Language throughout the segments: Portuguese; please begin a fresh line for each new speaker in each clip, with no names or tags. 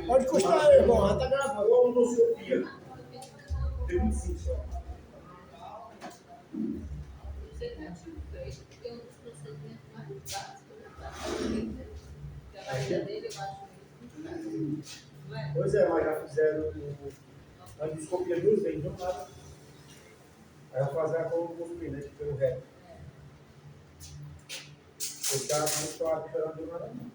Pode custar aí, irmão. Já tá gravando.
Vamos no seu dia. Tem 25 só.
Tem um dos procedimentos mais básicos da vida dele, eu acho isso.
Pois é, mas já fizeram a endoscopia 2 vezes, não nada. Aí eu vou fazer a colonoscopia, né? Pelo reto. Os caras não estão esperando nada, não.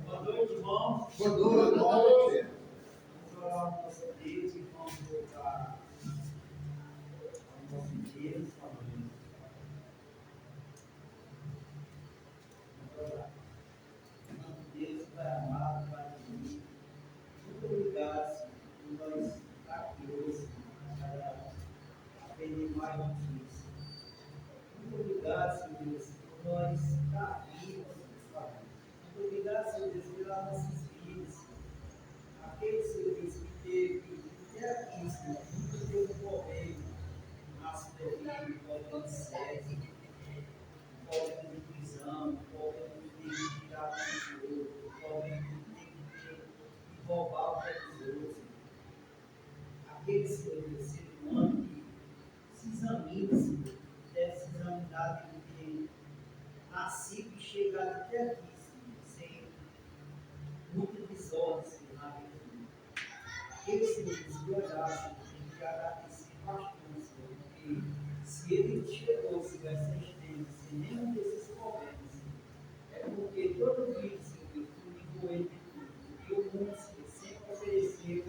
Boa noite, irmãos.
Boa noite, irmão.
Vamos orar no nosso Deus e vamos voltar ao nosso Deus, família. Vamos orar. Nosso Deus, Pai amado, Pai querido, muito obrigado, Senhor, por nós estar aqui hoje para aprender mais notícias. Muito obrigado, Senhor Deus, por nós estar aqui, Senhor. Muito obrigado, Senhor Deus, pelas nossas vidas. Aquele Senhor Deus que teve até aqui, Senhor, nunca teve um problema na sua vida, um problema de sexo, um problema de prisão, um problema de ter que tirar do Senhor, um problema de ter que roubar o que é dos outros. Aquele Senhor Deus, ser humano que se examina, Senhor, deve se examinar de ter nascido e chegado até aqui, Senhor, sem muita desordem, Senhor, na vida. Aquele Senhor que olhasse, tem que agradecer bastante, Senhor, porque se ele chegou, Senhor, essa extensão, sem nenhum desses problemas, Senhor, é porque todo dia, Senhor, Deus, tu ligou ele de tudo, porque o mundo, Senhor, sempre ofereceu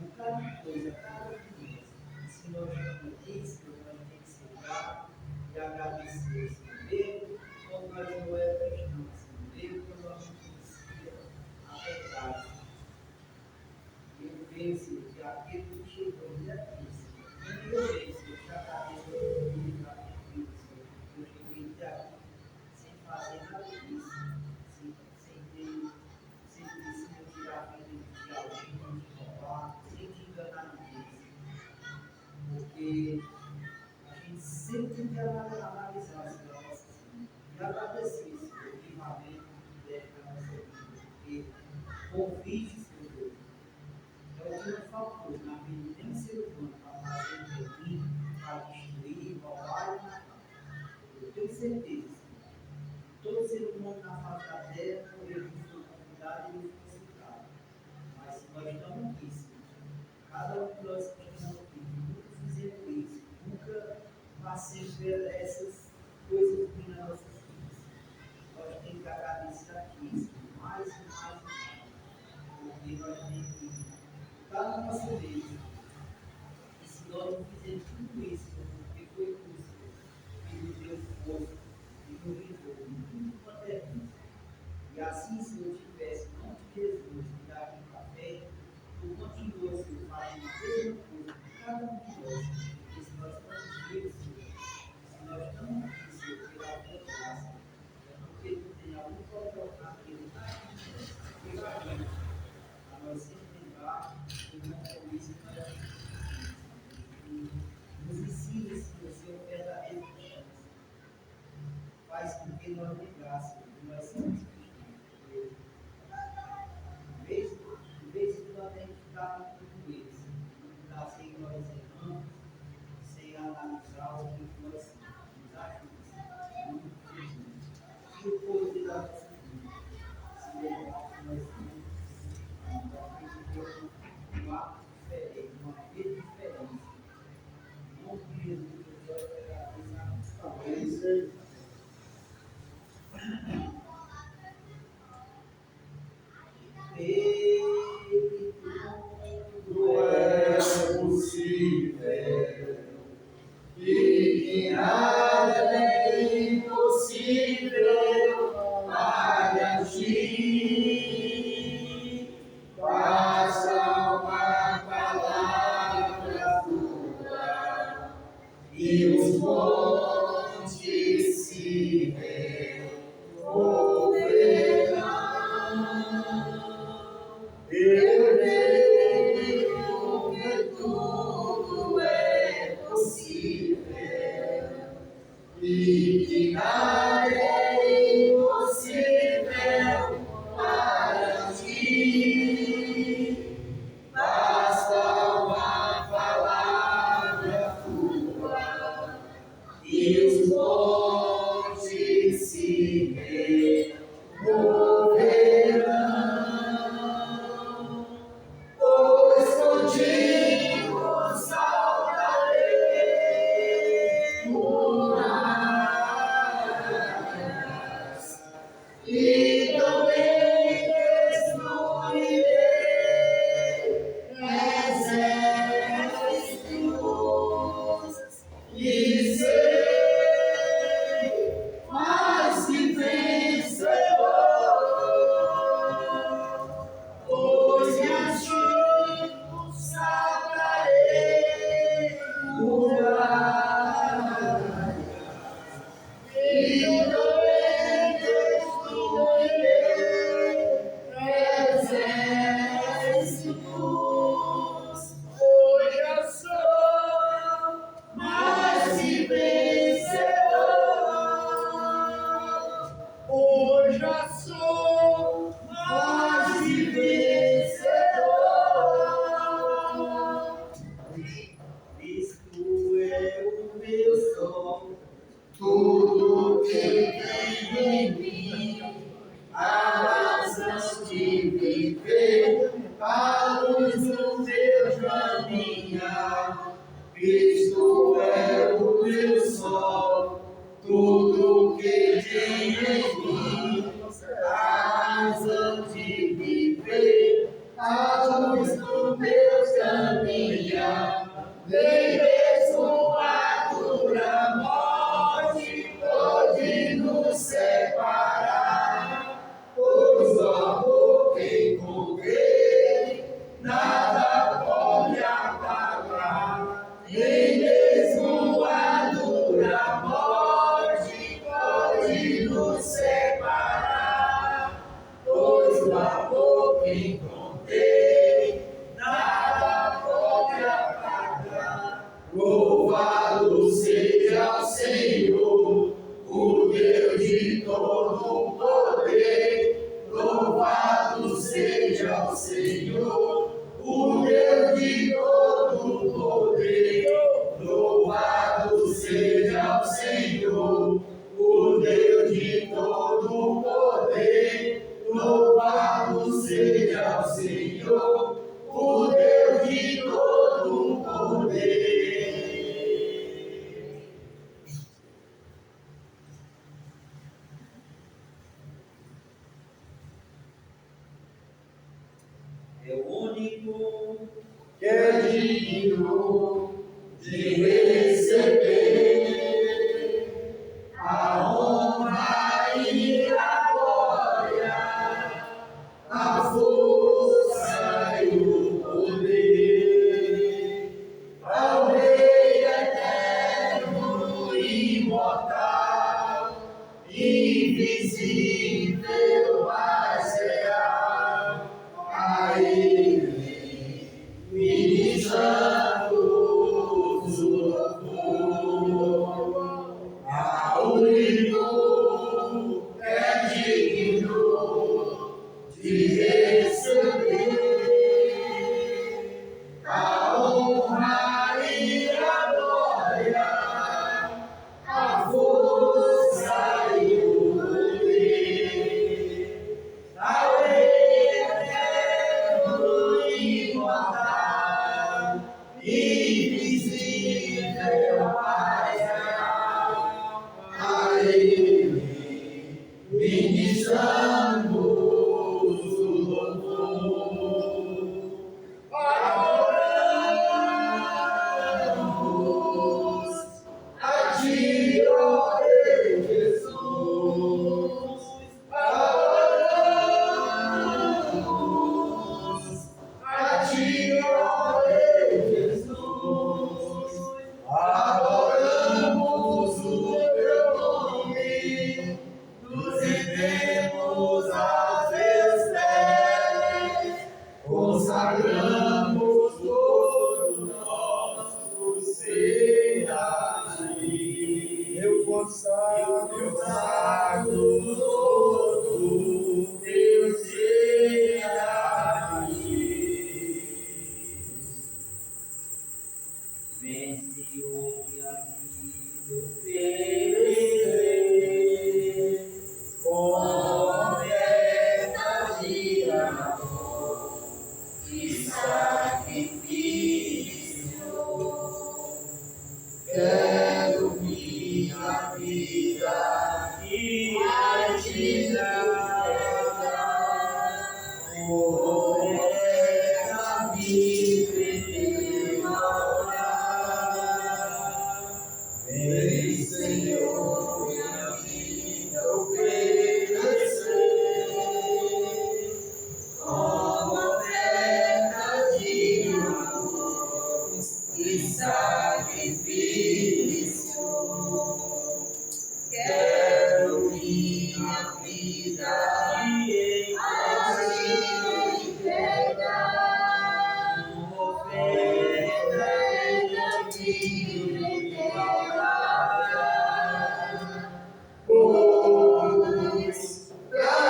um bocado de coisa, cada dia. E se nós estamos aqui, Senhor, nós temos que ser grato e agradecer, Senhor, mesmo quando nós não éramos cristãos, Senhor, mesmo quando nós não conhecíamos a verdade, Senhor. Eu penso que aquele que chegou até aqui, Senhor, eu penso que eu já agradeço a minha vida, a minha vida, Senhor, eu cheguei até aqui sem fazer nada disso, sem ter, Senhor, tirar a vida de alguém, de roubar, sem te enganar ninguém, Senhor. Porque a gente sempre tem que analisar, Senhor, a nossa vida e agradecer, Senhor, vivamente o que deve na nossa vida, porque convite, Senhor Deus, é o que nos faltou na vida de nenhum ser humano para fazer o bem, para destruir, roubar e matar. Eu tenho certeza, Senhor, que todo ser humano na face da terra, ele foi convidado e ele foi citado. Mas se nós estamos aqui, Senhor, cada um de nós que estamos aqui, nunca fizemos isso, nunca passemos por essas coisas que nas nossas vidas. Nós temos que agradecer aqui, Senhor, mais e mais e mais, porque nós temos que estar na nossa vida. E se nós não fizermos tudo isso, porque foi tu, Senhor, que nos deu força e nos livrou de tudo quanto é isso. E assim, se eu tivesse em nome de Jesus, que daqui para frente, tu continua, Senhor, fazendo a mesma coisa por cada um de nós. Porque se nós estamos vivos, Senhor, se nós estamos aqui, Senhor, pela tua graça, é porque tu tem algum problema que ele está aqui, pela gente, a nós sempre lembrar do compromisso que nós temos. Nos ensina, Senhor, ser um verdadeiro cristão. Faz com que nós lembrassemos que nós somos cristãos. Em vez de nós temos que estar com eles, não ficar sem nós erramos, sem analisar o que nós nos ajuda. E o povo de nossa vida, se lembrar que nós temos um ato diferente, uma vida diferente. Em nome de Jesus, eu quero agradecer a
Amém.
Ele tudo é
possível e que nada é impossível para ti. Basta uma palavra tua e os montes se removerão. Eu creio que tudo é possível e que nada é já sou mais que vencedor.
Cristo é o meu sol,
Tudo que tem em mim, a razão de viver, a luz do meu caminhar. Cristo é o meu sol, tudo que tem em mim, a razão de viver, a luz do meu caminhar. Nem mesmo a dura morte pode nos separar, pois o amor que encontrei nada pode apagar. Nem mesmo a dura morte pode nos separar, pois o amor que encontrei nada pode apagar. Louvado seja o Senhor, o Deus de todo poder. Louvado seja o Senhor, o Deus de todo poder. Louvado seja o Senhor, o Deus de todo poder. Louvado seja o Senhor, o Deus de todo poder.
é o único
Que é digno de receber a honra e a glória, a força e o poder, ao Rei eterno e imortal, invisível, mas real, a Ele ministramos o louvor, ao único que é digno de receber a honra e a glória, a força e o poder, ao Rei eterno e imortal, invisível, mas real, a Ele ministramos o louvor. Adoramos a Ti, ó Rei Jesus. Adoramos a Ti, ó Rei Jesus. Adoramos o Teu nome, nos rendemos aos Teus pés, consagramos todo o nosso ser a Ti.
Eu consagro
Todo o Teu ser a Ti.
vem, Senhor, minha vida oferecer,
Oferta de amor e sacrifício, quero minha vida
e
a Ti entregar. Oferta-me primeiro a orar. Vem, Senhor, minha vida oferecer, como oferta de amor e sacrifício. Quero minha vida a Ti entregar. Oferta-me primeiro a orar. Pois pra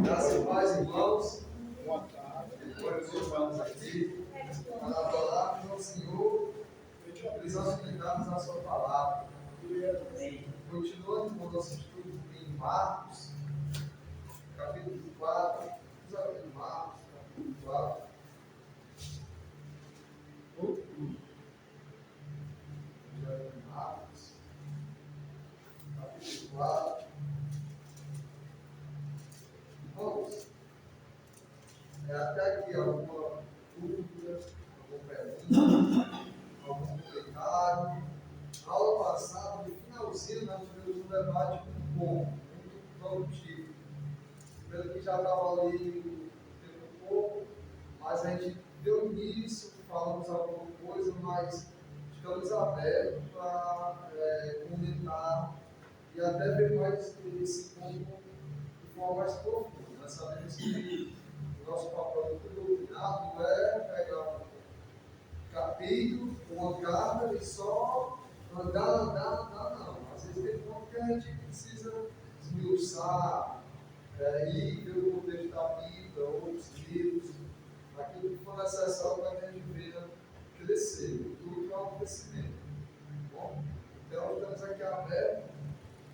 Graças e paz, irmãos.
Boa tarde.
Depois dos irmãos aqui, para adorarmos ao Senhor, precisamos ligarmos a sua palavra. Continuando com o nosso estudo em Marcos, capítulo 4. Vamos abrir Marcos, capítulo 4. Marcos, capítulo 4. Irmãos, até aqui alguma dúvida, alguma pergunta, algum comentário. Na aula passada, no finalzinho, nós tivemos um debate muito bom, muito produtivo. Pelo que já estava ali o tempo pouco, mas a gente deu início, falamos alguma coisa, mas estamos abertos para comentar e até ver mais esse ponto de forma mais profunda. Nós sabemos que o nosso papel do doutorado não é pegar um capítulo, uma carta e só andar, não. Às vezes tem ponto que a gente precisa esmiuçar, ir ver o contexto da Bíblia, outros livros, aquilo que for necessário para que a gente venha crescer. Tudo é um crescimento. Bom, então estamos aqui abertos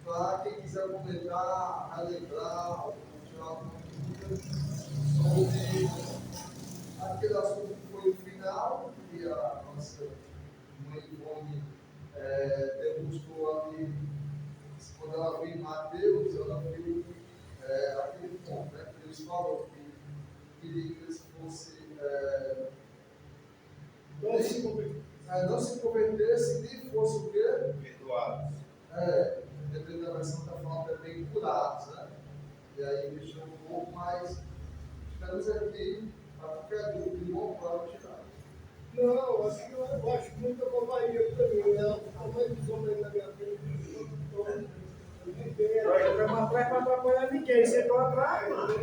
para quem quiser comentar, relembrar, continuar alguma dúvida sobre aquele assunto que foi o final, que a nossa mãe Ivone demonstrou ali, quando ela viu em Mateus, ela viu aquele ponto, né, que Deus falou que queria que eles fossem não se convertessem, nem fossem o quê?
Perdoados.
Dependendo da versão está falando também curados, né? E aí deixou um pouco mais. Estamos aqui para qualquer dúvida, irmão, para tirar.
Não, assim, eu acho muita companhia também, né? A mãe dos homens da minha filha,
Nós estamos atrás para atrapalhar ninguém. Você está atrás, mano.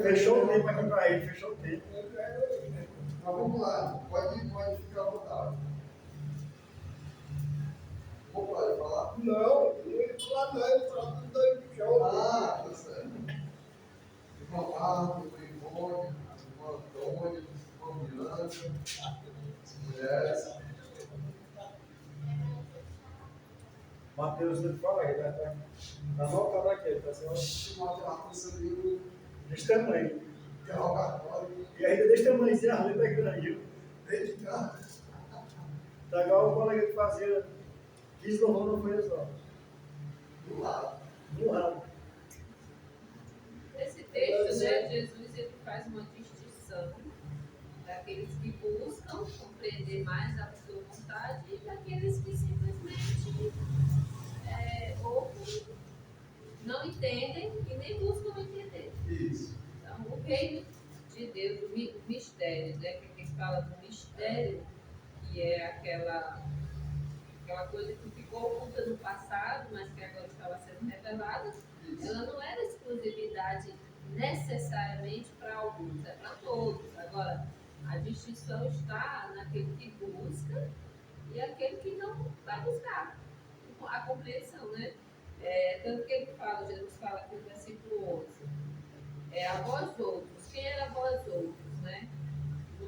Fechou o tempo aqui para ele, fechou o tempo.
Mas vamos lá, pode ficar à vontade. Pode falar?
Não, ele fala não, ele fala do doido do chão.
Tá certo. Irmão Marcos, irmão Ivone, irmão Antônio, irmão Miranda, as mulheres.
Mateus, ele fala aí, tá voltando aqui, tá certo?
Marcos saiu
Desse tamanho.
interrogatório
E ainda desse tamanho, a letra é grande.
desde cá.
Tá igual o colega que fazia 15 louvor não foi só.
Do lado.
No ramo.
Nesse texto, né, Jesus ele faz uma distinção daqueles que buscam compreender mais a sua vontade e daqueles que simplesmente ouvem, não entendem e nem buscam entender.
Isso.
Então, o reino de Deus, o mistério, né, que quem fala do mistério, que é aquela coisa que ficou oculta no passado, mas que agora estava sendo revelada, ela não era exclusividade necessariamente para alguns, é para todos. Agora, a distinção está naquele que busca e aquele que não vai buscar a compreensão, né? Tanto que ele fala, Jesus fala aqui no versículo 11, a vós outros. Quem era vós outros, né?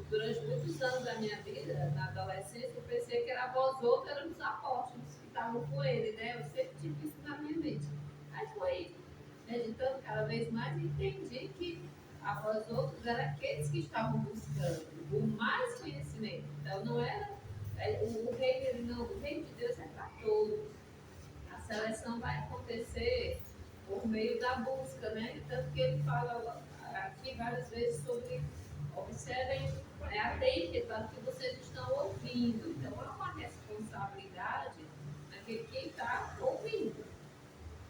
Durante muitos anos da minha vida, na adolescência, eu pensei que era vós outros, eram os apóstolos que estavam com ele, né? Eu sempre tive isso na minha mente. Aí foi meditando cada vez mais e entendi que a vós outros eram aqueles que estavam buscando o mais conhecimento. Então não era o reino de Deus é para todos. A seleção vai acontecer por meio da busca, né? Tanto que ele fala aqui várias vezes sobre observem, atentem para o que vocês estão ouvindo. Então há uma responsabilidade naquele que está ouvindo.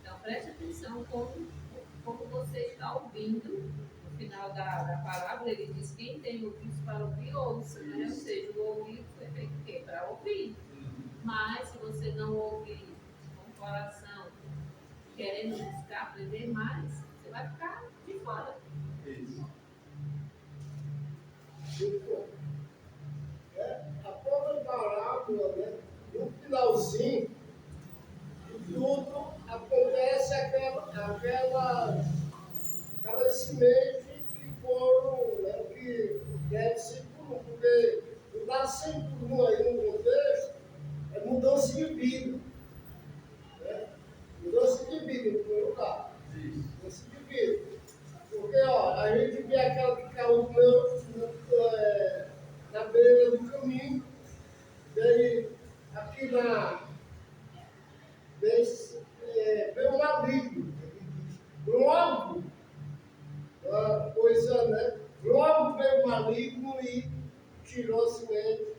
Então preste atenção como você está ouvindo. No final da palavra ele diz: quem tem ouvidos para ouvir, ouça, né? Ou seja, o ouvido foi feito o quê? Para ouvir. Mas se você não ouvir com o coração, querendo buscar aprender mais, você vai ficar de fora.
Isso.
A própria parábola, né? No finalzinho, de tudo acontece. aquelas sementes que foram, né, que deve ser por um, porque o dar 100 por 1 aí no contexto é mudança de vida. Né? Mudança de vida, em primeiro lugar. Mudança de vida. Porque, ó, a gente vê aquela que caiu na beira do caminho, veio aqui veio um maligno, logo, coisa, né? Logo veio o maligno e tirou a semente.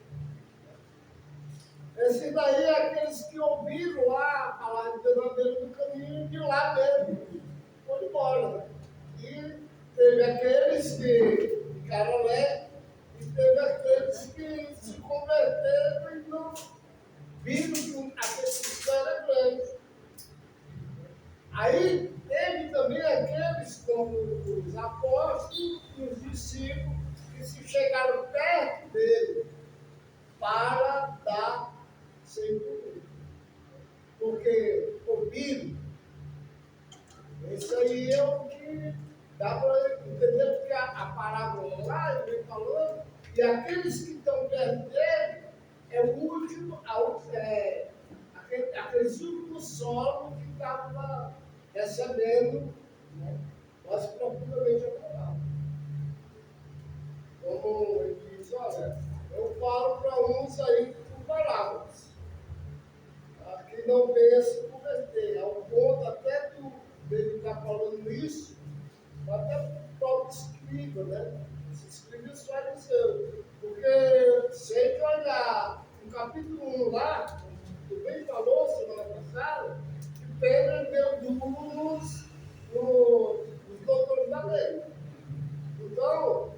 Esse daí é aqueles que ouviram lá a palavra de Deus na beira do caminho e de lá mesmo foram embora. Né? E teve aqueles que ficaram alegres e teve aqueles que se converteram e não viram que a perseguição era grande. Aí teve também aqueles, como os apóstolos e os discípulos, que se chegaram perto dele para dar sem poder. Porque ouviram. Isso aí é o que dá para entender, porque a parábola lá, ele vem falando, e aqueles que estão perto dele, é o último, aqueles últimos solos que estavam recebendo, né, mais profundamente a palavra. Como ele diz, olha, eu falo para uns aí por parábolas, que não venha se converter, ao ponto até dele estar falando isso, até o próprio escriba, né? Os escribas fariseus. Porque se a gente olhar no capítulo 1 lá, tu bem falou semana passada, que Pedro deu duro nos doutores da lei. Então,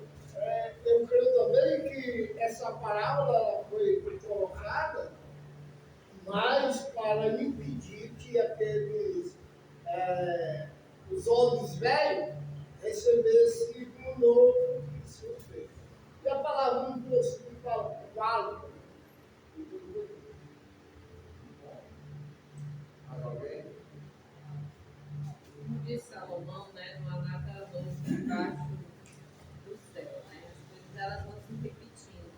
eu creio também que essa parábola foi colocada mais para impedir que aqueles os homens velhos recebessem um novo ensino feito. E a palavra no princípio fala qual?
Mais alguém?
Como diz Salomão, né, não há nada novo debaixo do céu, né? As coisas elas vão se repetindo.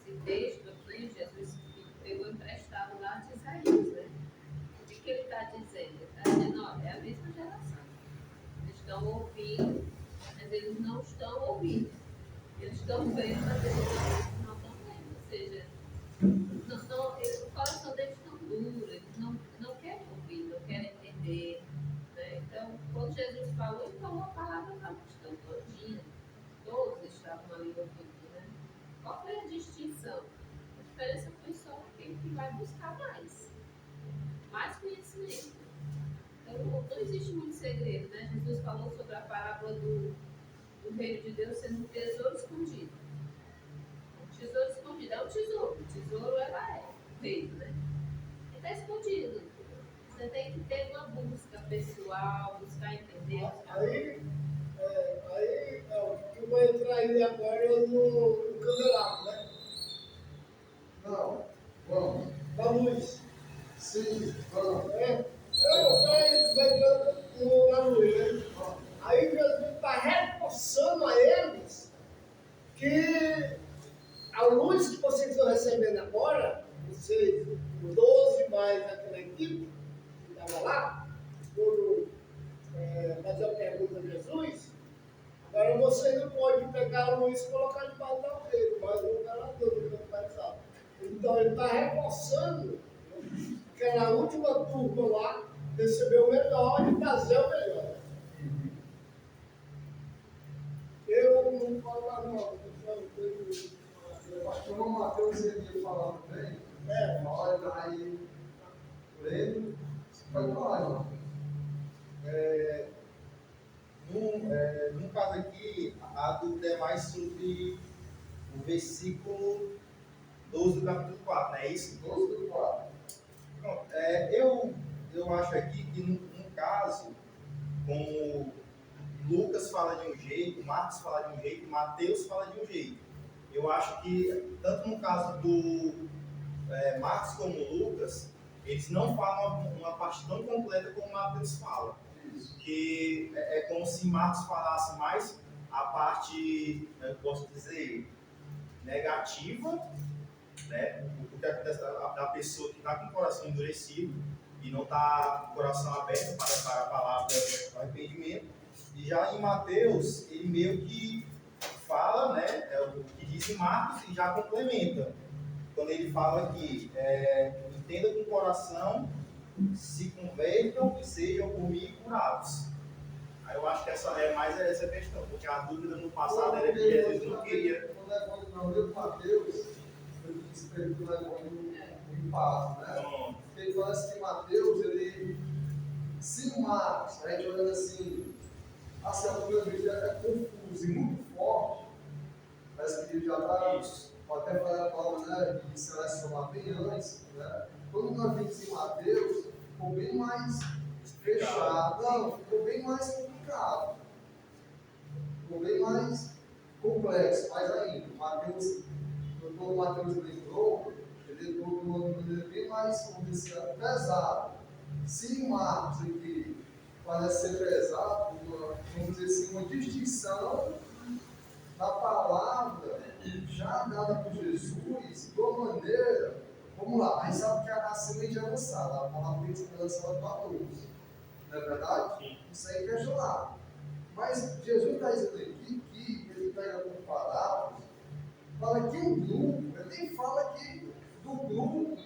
Esse texto aqui, Jesus pegou emprestado lá de Isaías, né? O que ele está dizendo? Ele está dizendo, olha, é a mesma geração. Eles estão ouvindo, mas eles não estão ouvindo. Eles estão vendo, mas eles não estão vendo. Ou seja, o coração deles estão duro, eles não querem ouvir, não querem entender. Né? Então, quando Jesus falou, ele falou a palavra para a multidão todinha. Todos estavam ali ouvindo. Né? Qual foi a distinção? A diferença foi só aquele que vai buscar mais conhecimento. Então, não existe muito segredo, né? Jesus falou sobre a parábola do reino de Deus sendo um tesouro escondido. Um tesouro escondido é um tesouro. O tesouro, ela é o reino, né? Ele está escondido. Você tem que ter uma busca pessoal, buscar entender.
Aí o que vai entrar aí agora no candelabro, né?
Não. Vamos.
Da luz.
Sim, vamos.
Aí vai entrando na luz, né? Aí Jesus está reforçando a eles que a luz que vocês estão recebendo agora, vocês, 12 mais aquela equipe que estava lá, foram fazer a pergunta a Jesus, agora vocês não podem pegar a luz e colocar debaixo da orelha, mas não está lá dentro do candelabro. Então ele está reforçando que aquela última turma lá recebeu o melhor e fazer o melhor. Eu não falo lá não,
O pastor Mateus ia falar também. Olha aí, lendo, pode falar, irmão.
No caso aqui, a dúvida é mais sobre o versículo 12 do capítulo 4, não é isso?
12 do 4.
Pronto, eu acho aqui que no caso, como Lucas fala de um jeito, Marcos fala de um jeito, Mateus fala de um jeito. Eu acho que, tanto no caso do Marcos como Lucas, eles não falam uma parte tão completa como Mateus fala. que é como se Marcos falasse mais a parte, eu posso dizer, negativa, né? O que acontece da pessoa que está com o coração endurecido e não está com o coração aberto para a palavra do arrependimento. E já em Mateus, ele meio que fala, né? É o que diz em Marcos e já complementa. Quando ele fala aqui, entenda com o coração, se convertam e sejam por mim curados. Aí eu acho que essa é mais essa questão, porque a dúvida no passado era que Jesus não queria.
Quando é bom não ler Mateus, ele diz que ele não é bom em paz, né? Porque ele fala assim que Mateus, ele. Se Marcos, a gente olhando assim, a segunda Bíblia é confuso e muito forte, parece que ele já está. Pode até falar a palavra, né? De selecionar bem antes, né? Quando nós vimos em Mateus, ficou bem mais fechado, não, ficou bem mais complicado, ficou bem mais complexo, mais ainda. Mateus, quando Mateus lembrou, ele lembrou de uma maneira bem mais, como disse, pesada. Se Marcos aqui parece ser pesado, vamos dizer assim, uma distinção da palavra já dada por Jesus, de uma maneira, vamos lá, a gente sabe que a semente é lançada, a palavra tem que ser lançada para todos, não é verdade? Sim. Isso aí quer chorar. Mas Jesus está dizendo aqui que ele pega com palavras, fala que o grupo, ele nem fala aqui do grupo,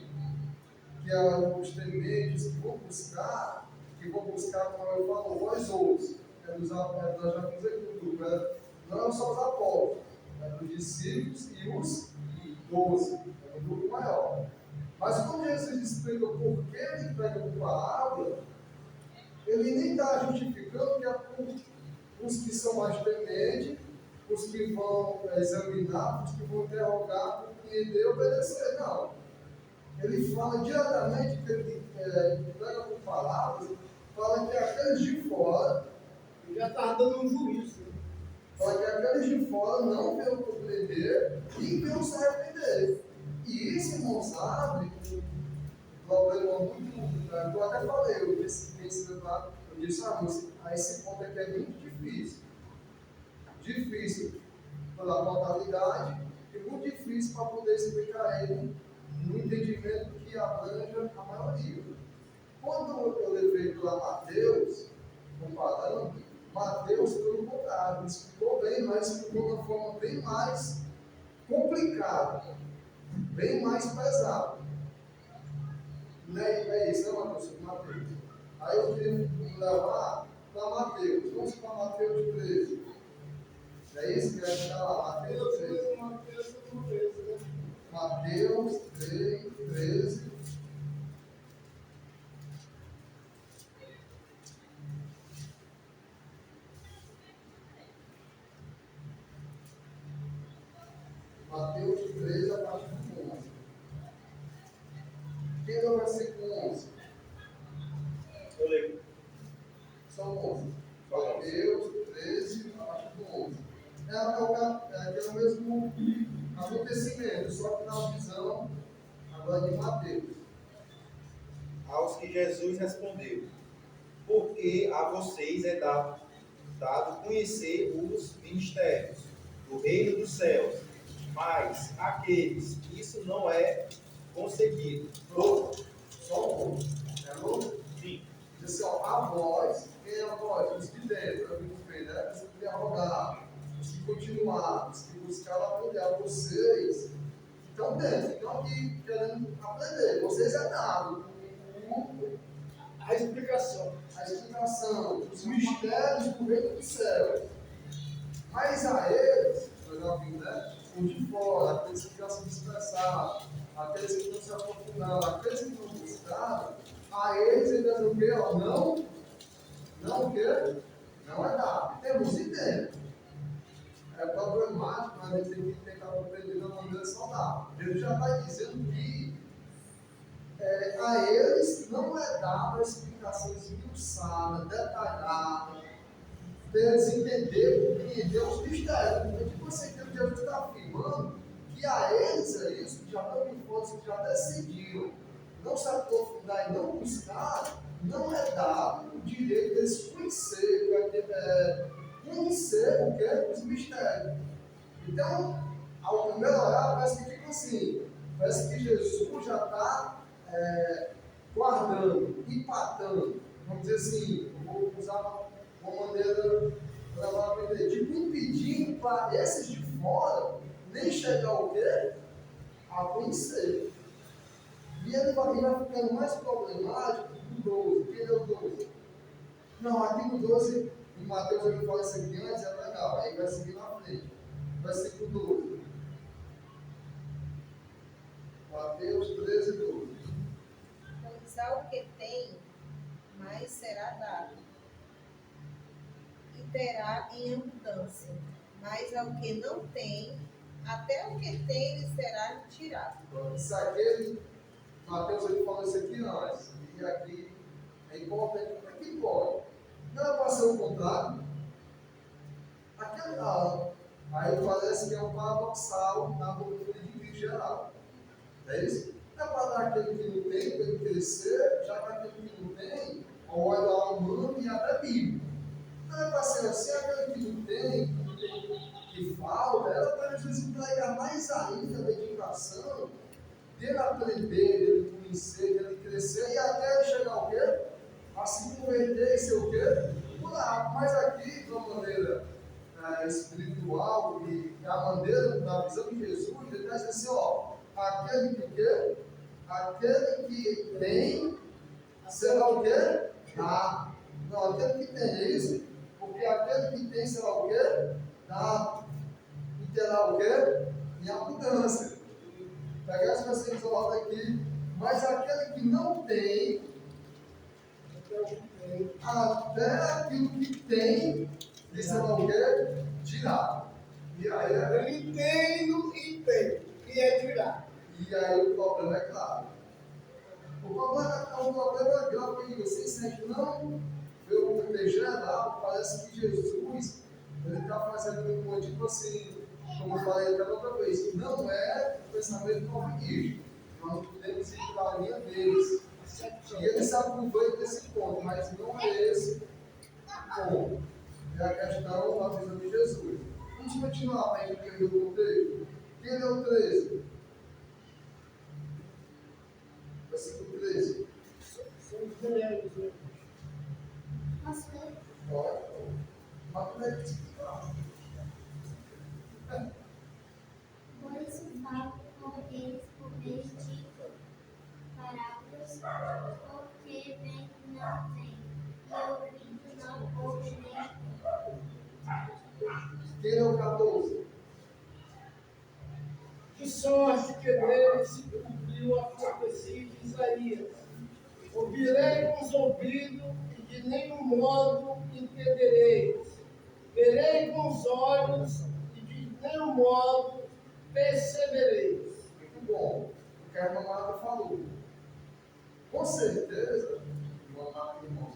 que é os tementes que vão buscar, como eu falo, vós outros. Nós já vimos aqui no grupo, não só os apóstolos, os discípulos e os 12, é um grupo maior. Mas quando Jesus explica por que ele pega com palavra, ele nem está justificando que é por os que são mais tementes, os que vão examinar, os que vão interrogar, compreender e obedecer. Não. Ele fala diretamente que ele pega com palavras, fala que aqueles de fora,
Ele já está dando um juízo.
fala que aqueles de fora não vão compreender e vão se arrepender. E isso, irmão, sabe, um problema muito. Eu até falei, eu disse, moça, a esse ponto aqui é muito difícil. Difícil pela totalidade e muito difícil para poder explicar ele no entendimento que abranja a maioria. Quando eu levei para Mateus, comparando, Mateus, pelo contrário, explicou bem, mas explicou de uma forma bem mais complicada, bem mais pesada. Não é isso, né, Mateus? Mateus. Aí eu queria levar para Mateus. Vamos para Mateus 13. É isso que vai ficar lá, Mateus 13. Mateus 3, 13. Mateus 13, a partir do 11. Quem é o versículo 11?
Eu leio.
São 11. Mateus 13, a partir do 11. É o mesmo acontecimento, só que na visão agora de Mateus.
Aos que Jesus respondeu: porque a vocês é dado conhecer os mistérios do reino dos céus, mas aqueles que isso não é concedido.
Só um. É louco?
Sim.
Diz assim, ó, a voz, quem é a voz? Os que dentro, muito bem, né? Os que interrogaram, os que continuaram, os que buscaram aprender. A vocês que estão dentro, que estão aqui querendo aprender. Vocês é dado
A explicação.
os mistérios do reino dos céus. Mas a eles, nós já vimos, né? Os de fora, aqueles que já se dispersaram, aqueles que não se aprofundaram, aqueles que não buscaram, a eles ainda não quer, ó, não quer, não é dado. Temos ideia. É problemático, mas a gente tem que tentar compreender de uma maneira saudável. Ele já está dizendo que a eles não é dada a explicação esmiuçada, detalhada, para eles entenderem, compreender os mistérios. É tipo assim, que Deus está afirmando que a eles é isso, que já estão em força, que já decidiram não se aprofundar e não buscar, não é dado o direito deles conhecer o que é os mistérios. Então, ao primeiro olhar, parece que fica assim, parece que Jesus já está guardando, empatando, vamos dizer assim, vou usar uma maneira para aprender, tipo, impedindo para esses de fora nem chegar ao quê? A conhecer. E ele vai ficando mais problemático no 12. Quem é o 12? Não, aqui no 12, em Mateus ele fala isso aqui antes, é legal, aí vai seguir na frente. Versículo 12. Mateus 13, 12.
Pois ao que tem, mais será dado, e terá em abundância. Mas ao que não tem, até o que tem lhe será tirado.
Isso aqui, Mateus ele falou isso aqui antes, e aqui é importante, aqui pode. Não é para ser o contrário. Aí parece que é um paradoxal na doutrina de Cristo geral. É isso? Não é para dar aquele que não tem, para ele crescer, já que aquele que não tem, olha lá o mundo e até Bíblia. Não é para ser assim, aquele que não tem, que falta, era para Jesus entregar mais ainda a dedicação, dele aprender, dele conhecer, dele crescer, e até ele chegar ao quê? A se converter e ser o quê? Mas aqui, de uma maneira espiritual e a maneira da visão de Jesus, ele está dizendo assim, ó, aquele que tem, será o quê? Dá. Não, aquele que tem isso, porque aquele que tem será o quê? Dá. E terá o quê? Em abundância. Pegar esse versículo isolado aqui, mas aquele que não tem, até aquilo que tem, lhe será o quê? Tirado. E aí,
Ele tem e tem, e é tirado.
e aí o problema é claro. O problema é grave porque você sente, não, eu me geral, parece que Jesus, ele está fazendo um tipo assim, como eu falei até outra vez, não é o pensamento calvinista. Nós não podemos ir para a linha deles. E ele se aproveita desse ponto, mas não é esse o ponto. É a questão da visão de Jesus. Vamos continuar para a gente entender o contexto. Quem é o 13? Versículo 13.
São os mulheres.
Olha, mas como é que explicar?
Pois falo com eles por meio de parábolas, porque vem não vem, e ouvindo não ouve nem.
Quem é o 14?
Que sorte que nele se cumpriu a profecia de Isaías. Ouvirei com os ouvidos e de nenhum modo entendereis. Verei com os olhos e de nenhum modo percebereis.
Muito bom. O que a irmã Marta falou. Com certeza, irmã Marta, irmãos,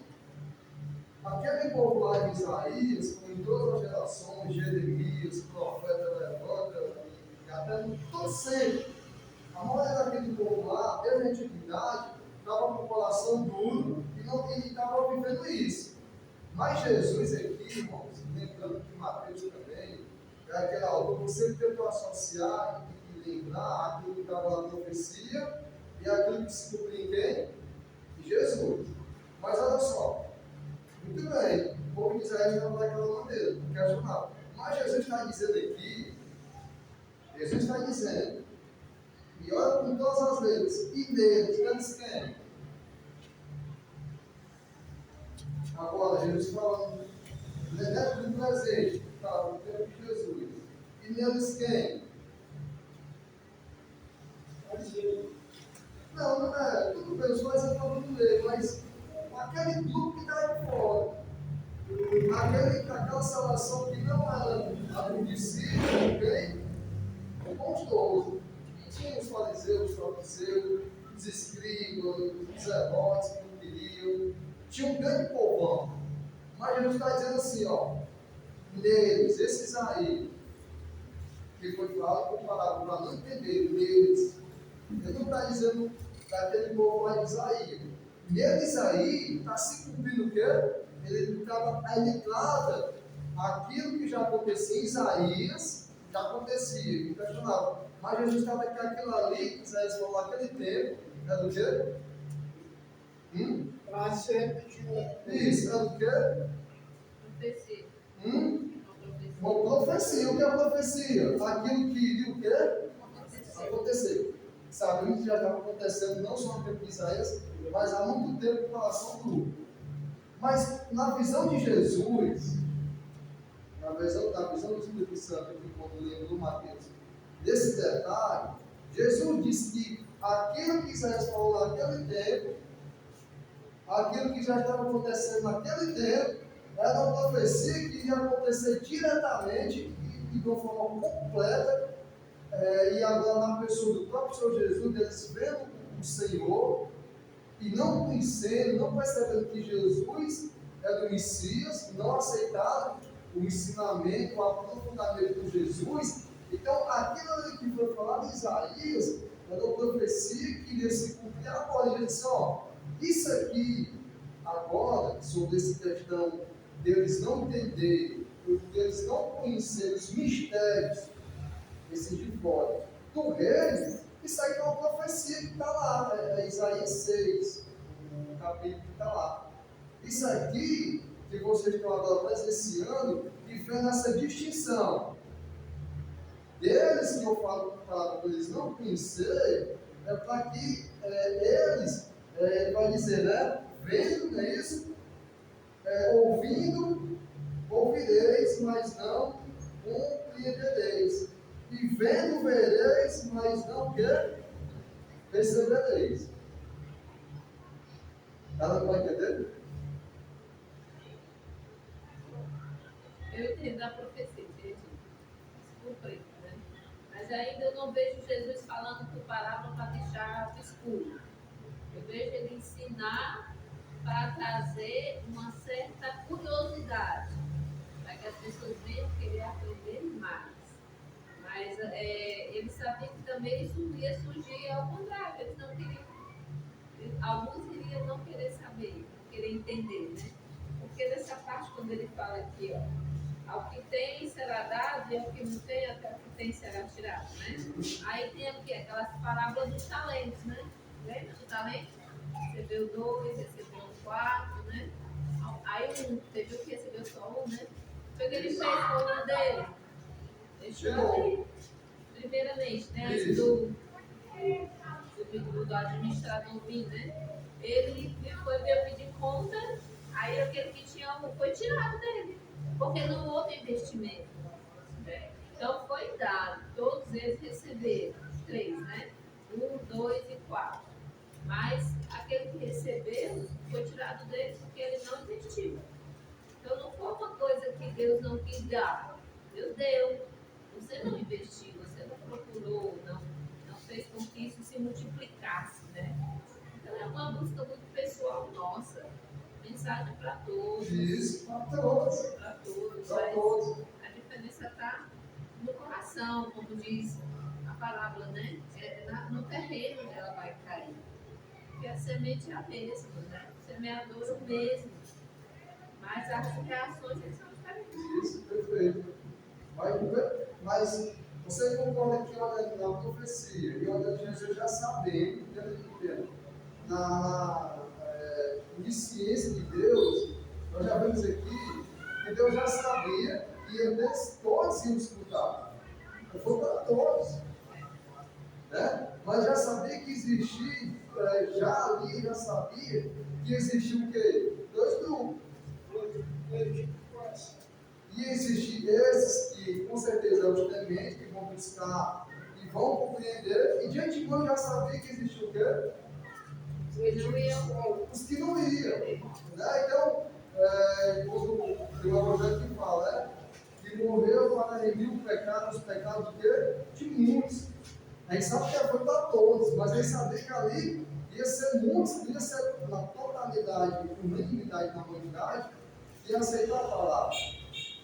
aquele povo lá de Isaías, como em todas as gerações, Jeremias, profeta levanta, e até todo sempre, a maioria daquele povo lá, desde a antiguidade, estava com o coração duro e não estava vivendo isso. Mas Jesus aqui, irmãos, lembrando que Mateus também, é aquele autor que sempre tentou associar e lembrar aquilo que estava na profecia e aquilo que se cumpria em quem? Em Jesus. Mas olha só, muito bem, o povo de Israel estava daquela maneira, não questionava. Mas Jesus está dizendo aqui, Jesus está dizendo, e olha com todas as letras, e deles, eles quem? Agora, Jesus falando, do presente, tá, do tempo de Jesus. E neles quem? Não é, tudo bem, os dois estão tudo bem, mas aquele grupo que está aí fora, aquela salvação que não era a do discípulo, bem, com os 12. Tinha os fariseus, os saduceus, os escribas, os zelotes que não queriam, tinha um grande povão. Mas Jesus está dizendo assim, ó, neles, esses aí, que foi falado com palavras para não entender, neles, ele não está dizendo daquele povo lá de Isaías, E eles aí, está se cumprindo o quê? Ele trata aquilo que já acontecia em Isaías, já acontecia, ele questionava. Mas Jesus estava que aquilo ali, que Isaías falou naquele tempo, é do quê?
Para se repetir.
Isso, é do quê?
Profecia.
Uma profecia. O que é profecia? Aquilo que iria o quê? Acontecer. Sabemos que já estava acontecendo não só no tempo de Isaías, mas há muito tempo em relação do. Mas na visão de Jesus, na visão do Espírito Santo, que quando lemos do Mateus, desse detalhe, Jesus disse que aquilo que Isaías falou naquele tempo, aquilo que já estava acontecendo naquele tempo, era uma profecia que iria acontecer diretamente e de uma forma completa, e agora na pessoa do próprio Senhor Jesus, eles vendo o Senhor e não conhecendo, não percebendo que Jesus é do Messias, não aceitaram o ensinamento, o aprofundamento de Jesus. Então, aquilo ali que foi falado em Isaías era uma profecia que iria se cumprir agora. Ele disse: ó, isso aqui, agora, sobre essa questão deles não entenderem, deles não conhecerem os mistérios, esses de fora, do reino, isso aí é uma profecia que está lá, é Isaías 6, um capítulo que está lá. Isso aqui, que vocês estão agora presenciando, e vendo essa distinção deles, que eu falo para eles não conhecerem, é para que eles, vai dizer, né, vendo, não é isso? Ouvindo, ouvireis, mas não compreendereis. E vendo, vereis, mas não percebereis. Ela não vai entender?
Eu entendo a profecia, entendi. Desculpa, né? Mas ainda eu não vejo Jesus falando por parábola para deixar escuro. Eu vejo ele ensinar para trazer uma certa curiosidade, para que as pessoas venham querer aprender mais. Mas ele sabia que também isso ia surgir ao contrário. Eles não queriam, alguns iriam não querer saber, não querer entender, né? Porque nessa parte, quando ele fala aqui, ó, ao que tem será dado e ao que não tem, até o que tem será tirado, né? Aí tem aqui aquelas parábolas dos talentos, né? Lembra do talento? Recebeu 2, recebeu 4, né? Aí um, teve o que recebeu só um, né? Foi o que ele fez com um dele. Deixou ali. Primeiramente, né? Antes do administrador vir, né? Ele foi ver pedir conta, aí aquele que tinha um foi tirado dele, porque não houve investimento. Né? Então foi dado, todos eles receberam, 3, né? 1, 2 e 4. Mas aquele que recebeu foi tirado dele porque ele não investiu. Então não foi uma coisa que Deus não quis dar. Deus deu. Você não investiu, você não procurou, não fez com que isso se multiplicasse, né? Então é uma busca muito pessoal nossa. Mensagem para todos.
Isso, para todos.
Para todos.
Para todos.
A diferença está no coração, como diz a parábola, né? No terreno onde ela vai cair. Porque a semente é a mesma, né? O semeador é o mesmo. Mas as reações são diferentes.
Isso, perfeito. Mas você concorda que olha na profecia e olha Jesus já sabendo, na onisciência de Deus, nós já vemos aqui que Deus já sabia que todos iam escutar. Não foi para todos. Né? Mas já sabia que existia, já sabia que existia o quê? 2 grupos. E existem esses que, com certeza, são os tementes, que vão buscar e vão compreender, e de antemão já sabia que existia o quê? Os que não iam. Né? Então, quando o Evangelho que fala, que morreu para remir o pecado, os pecados de quê? De muitos. A gente sabe que foi para todos, mas a gente sabia que ali ia ser muitos, ia ser na totalidade, unanimidade da humanidade, que ia aceitar a palavra.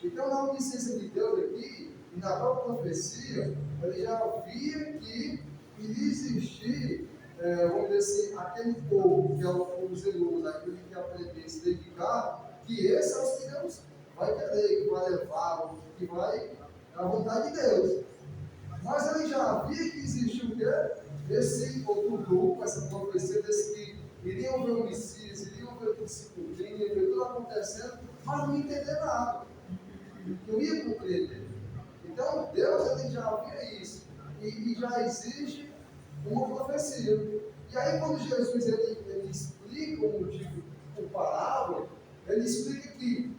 Então, na onisciência de Deus aqui, e na própria profecia, ele já via que iria existir vamos dizer assim, aquele povo que é o povo zeloso, aquele que aprender a se dedicar, que esse é os que Deus vai querer, que vai levar, que vai à vontade de Deus. Mas ele já havia que existia o quê? Esse outro grupo, essa profecia desse que iriam ver o Messias, iriam ver tudo se cumprindo, iriam ver tudo acontecendo, mas não entender nada. Não ia compreender. Então, Deus ele já havia isso. E já existe uma profecia. E aí, quando Jesus ele explica o motivo por parábola, ele explica que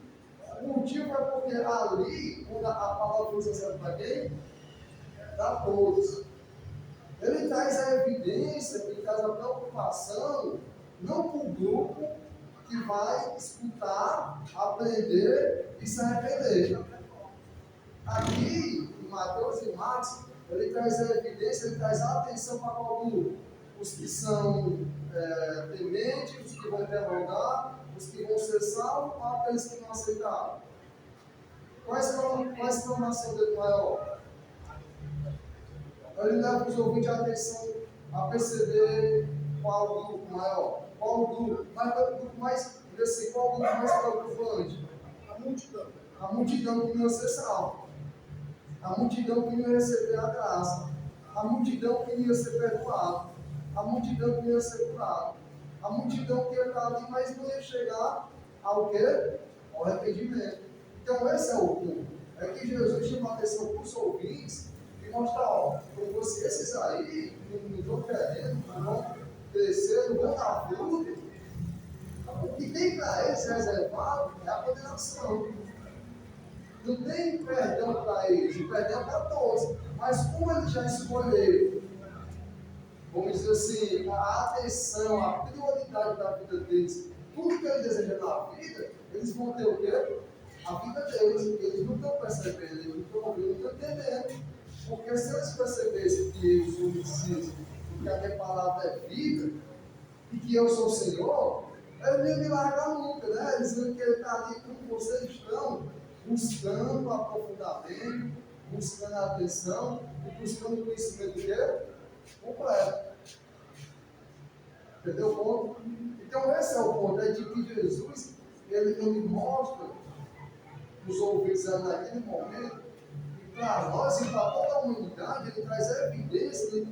o motivo é porque ali, quando a palavra foi usada para quem? Para todos. Ele traz a evidência, ele traz a preocupação, não para o grupo que vai escutar, aprender e se arrepender. Aqui, em Mateus e Marcos, ele traz a evidência, ele traz a atenção para qual grupo? Os que são tementes, os que vão interrogar, os que vão ser salvos, ou aqueles que não aceitaram. Quais são a nação dele maior? Ele leva os ouvintes a atenção a perceber qual o grupo maior, qual o grupo mais preocupante. A multidão que não ia ser salva, a multidão que não ia receber a graça, a multidão que não ia ser perdoada, a multidão que não ia ser curada, a multidão que ia estar ali, mas não ia chegar ao quê? Ao arrependimento. Então esse é o ponto. É que Jesus chama a atenção para os ouvintes e mostra, ó, esses aí não estão querendo, não vão crescer, não vão dar fruto. O que tem para eles reservado é a condenação. Não tem perdão para eles, o perdão é para todos. Mas como eles já escolheram, vamos dizer assim, a atenção, a prioridade da vida deles, tudo que eles desejam na vida, eles vão ter o quê? A vida deles. Eles não estão percebendo, eles não estão ouvindo, não estão entendendo. Porque se eles percebessem que eu sou o Messias, que a minha palavra é vida, e que eu sou o Senhor, eles não iam me largar nunca, né? Eles iam querer estar ali como vocês estão, buscando aprofundamento, buscando a atenção e buscando o conhecimento completo. Entendeu o ponto? Então esse é o ponto, é de que Jesus ele mostra os ouvintes naquele momento, e para nós e para toda a humanidade, ele traz a evidência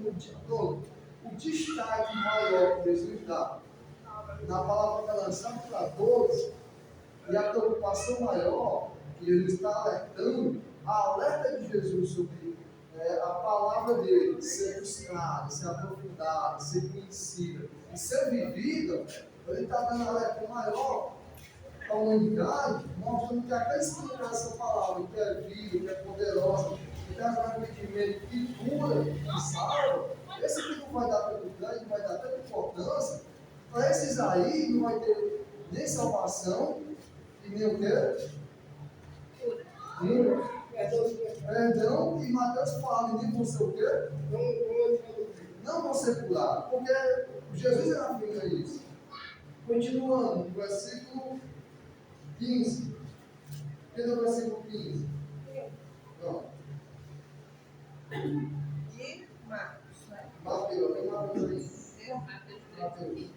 o destaque maior que Jesus dá na palavra que é lançada para todos, e a preocupação maior que ele está alertando, a alerta de Jesus sobre a palavra dele ser buscada, ser aprofundada, ser conhecida e ser vivida. Ele está dando alerta maior à humanidade, mostrando que aqueles que não têm essa palavra, que é vida, que é poderosa, que traz arrependimento, que cura, que salva, esse que não vai dar tanto ganho, não vai dar tanta importância, para esses aí não vai ter nem salvação e nem o quê? Perdão, e Mateus fala, nem vão ser o quê? Não vão ser curados, porque Jesus afirma isso. Continuando, versículo 15. Quem é o versículo 15? Não.
De Marcos, né?
Mateus, tem Mateus aí.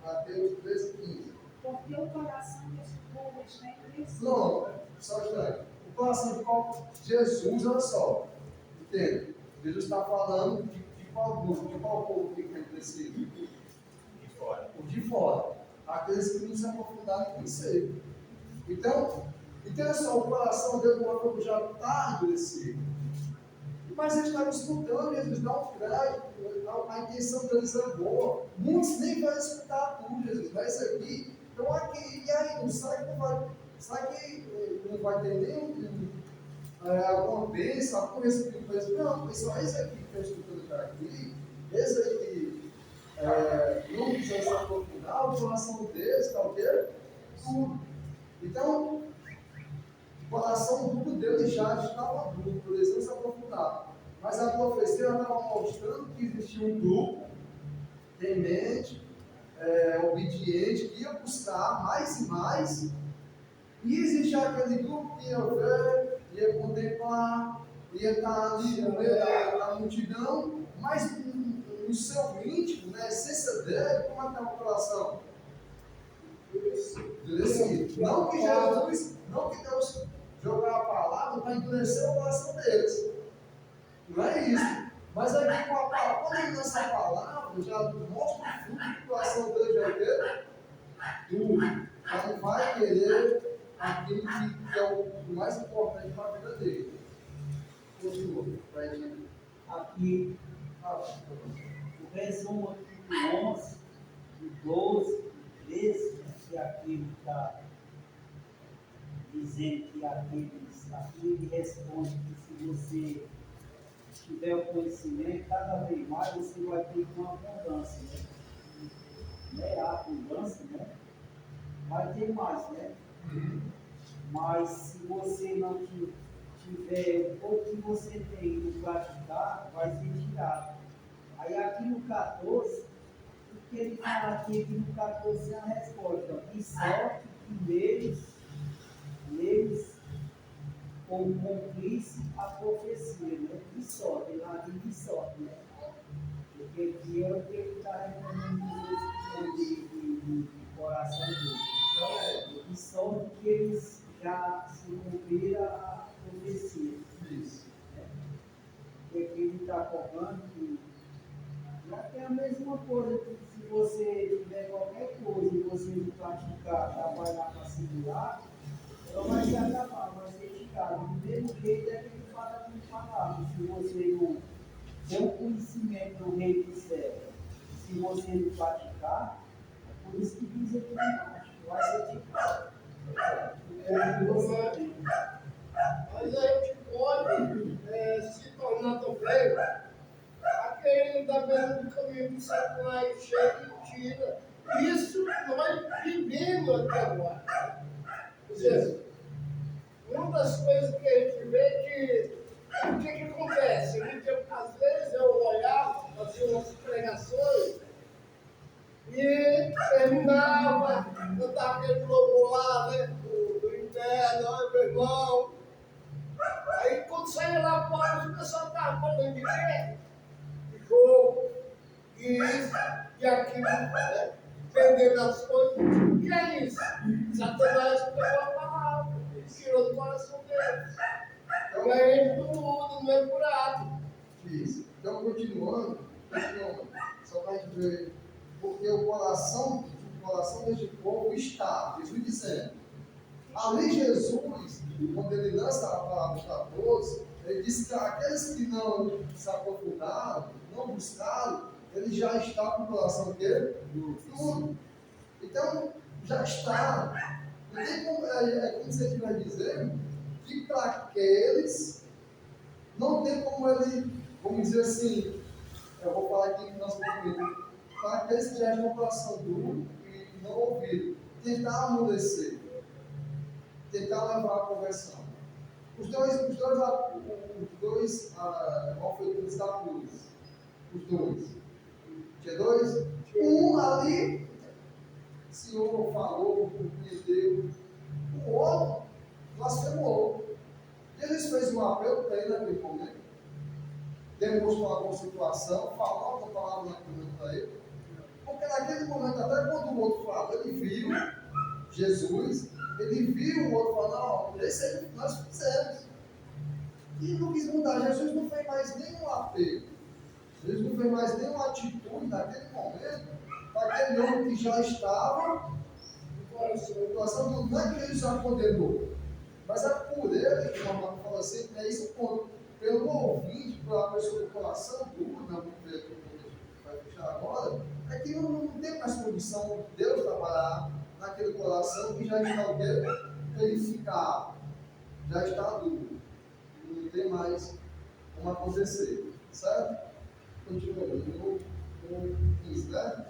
Mateus 13, 15.
Porque o coração desse povo está endurecido.
Pronto, só estranho. O coração de qual? Jesus, olha só. Entende? Jesus está falando de qual grupo, de qual povo que tem endurecido?
De fora.
O de fora. Aqueles que não se aprofundaram em conhecer. Então, entenda só, o coração dele já está endurecido. Mas eles estavam escutando, eles dão um crédito, a intenção deles é boa. Muitos nem vão escutar tudo, Jesus. Mas isso aqui, então aqui, e aí, não sai que não vai. Será que não vai ter nem alguma bênção, algum respiro para isso? Não, pessoal, esse aqui que eu estou escutando aqui, esse aqui não precisa se aprofundar, o coração deles está o quê? Tudo. Então, o coração duro deles já estava duro, por eles não se aprofundar. Mas a profecia estava mostrando que existia um grupo temente, obediente, que ia buscar mais e mais. E existia aquele grupo que ia ver, ia contemplar, ia estar ali no meio da multidão, mas não no seu íntimo, na essência dele, como é que está o coração? Endurecido. Não que Jesus, não que Deus jogar a palavra para endurecer o coração deles. Não é isso. Mas aqui com a palavra, quando ele lança a palavra, já mostra o fruto do coração dele, já é o quê? Duro. Já não vai querer aquilo que é o mais importante para a vida dele. Continua.
Aqui, o resumo aqui do 11, do 12, do 13, que aqui está dizendo que aqui ele responde que se você tiver o conhecimento, cada vez mais você vai ter uma abundância, né? Não é a abundância, né? Vai ter mais, né? Mas se você não tiver o que você tem no praticar, vai ser tirado. Aí aqui no 14, o que ele fala aqui no 14 é a resposta. E sorte que neles como cumprisse a profecia, né? De sorte, lá de sorte, né? Porque aqui é o que ele está reclamando de coração dele. De sorte que eles já se cumpriram a profecia.
Isso.
Né? Porque aqui ele está cobrando que já que é a mesma coisa que se você tiver qualquer coisa e você praticar, trabalhar para segurar, ela vai se acabar, vai ser tirada. Do mesmo jeito é que ele fala com palavras. Se você não tem o conhecimento do reino do céu, se você não praticar, é por isso que diz aqui embaixo, vai ser tirado.
Mas a gente pode se tornar também aquele da beira do caminho do Satanás cheio de mentira. Isso nós vivemos até agora. Ou seja, uma das coisas que a gente vê que o que acontece? Às vezes eu olhava, fazia umas pregações e terminava, cantava aquele louvor lá, né? Do inferno, olha meu irmão. Aí quando saía lá fora, o pessoal estava falando de quê? De jogo, e isso, e aquilo, né? Vendendo as coisas. O que é isso? Satanás pegou a palavra, tirou do coração deles. Então é do mundo, não é curado.
Isso. Então, continuando, só para a gente ver, porque o coração deste povo está, Jesus dizendo, ali Jesus, quando ele lança a palavra dos 14, ele diz que aqueles que não se aprofundaram, não buscaram, ele já está com o coração dele duro. Então, já está. Não tem como, como você estiver dizendo, que para aqueles, não tem como ele, vamos dizer assim, eu vou falar aqui que nós vamos para aqueles que já estão com o coração duro e não ouviram, tentar amolecer, tentar levar a conversão. Os dois malfeitores da cruz, os dois. Tinha dois? Um ali, o Senhor falou, compreendeu. O outro blasfemou. Jesus fez um apelo para ele naquele momento. Demonstrou alguma situação, falou alguma palavra naquele momento para ele. Porque naquele momento, até quando o outro falou, ele viu Jesus, ele viu o outro falar, não, esse aí nós fizemos. E não quis mudar. Jesus não fez mais nenhum apelo. Jesus não fez mais nenhuma atitude naquele momento para aquele homem que já estava no coração. Não é que ele já condenou, mas é por ele, que o Marco fala assim, é esse ponto. Pelo ouvinte, pela pessoa do coração duro, não vai fechar agora, é que não tem mais condição de Deus trabalhar naquele coração que já está o quê? Verificado, já está duro. Não tem mais como acontecer, certo? Continuando no 15, né?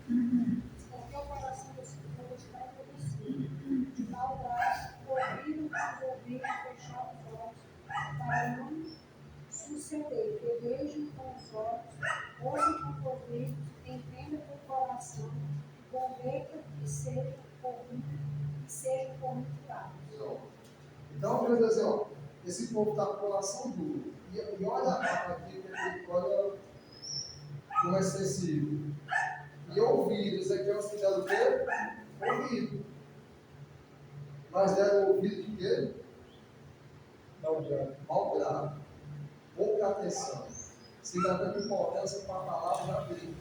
Porque o coração desse povo está endurecido, de maldade, ouviram com os ouvidos, fecharam os olhos, para não suceder, que vejam com os olhos, ouçam com os ouvidos, entendam com o coração, convertam e sejam curados.
Então, quer dizer assim, ó, esse povo está com o coração duro. E olha aqui, olha como é sensível. E ouvido, Ezequiel se deram o quê? Ouvido. Mas deram ouvido de quê? Malgrado. Pouca atenção. Se dá tanta importância para a palavra da Bíblia.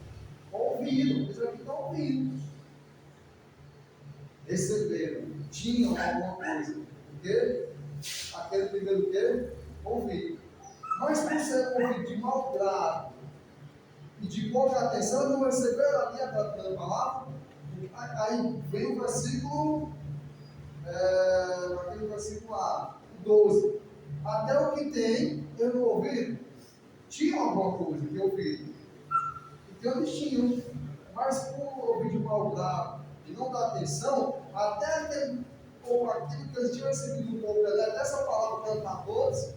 Ouviram, eles aqui estão ouvindo. Receberam, tinham alguma coisa. O quê? Aquele primeiro quê? Ouvido. Mas por ser ouvido de mau grado e de pouca atenção, não receberam ali a primeira palavra. Aí vem o versículo, aquele versículo lá, 12. Até o que tem, eu não ouvi. Tinha alguma coisa que eu ouvi. Então eles tinham. Mas por ouvir de mau grado e não dar atenção, até aquilo que eles tinham recebido um pouco, até essa palavra que é para todos,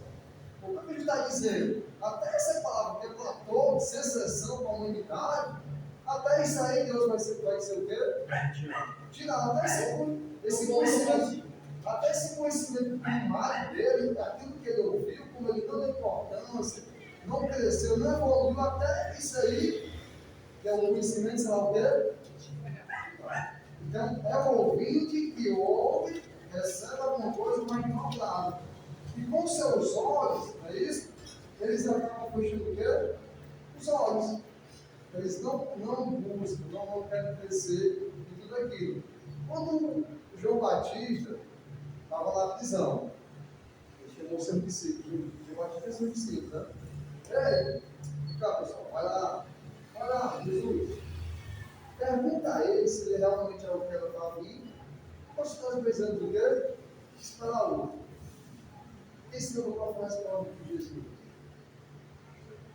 o que ele está dizendo? Até essa palavra que é para todos, sem exceção para a humanidade, até isso aí Deus vai ser o quê? Tirar até esse conhecimento. Até esse conhecimento primário dele, aquilo que ele ouviu, como ele não deu importância, não cresceu, não evoluiu, até isso aí, que é um conhecimento, sei lá o quê? Então, é o ouvinte que ouve, recebe alguma coisa, mas de mau grado. E com seus olhos, não é isso? Eles acabam fechando o quê? Os olhos. Eles não buscam, não querem crescer em tudo aquilo. Quando João Batista estava na prisão, ele chamou seu discípulo. João Batista é seu discípulo, né? Ei, cá pessoal, vai lá, Jesus. Pergunta a ele se ele realmente é o que ela estava indo. Ou se nós precisamos do quê? Esperar o outro. Esse não vai fazer a palavra de Jesus.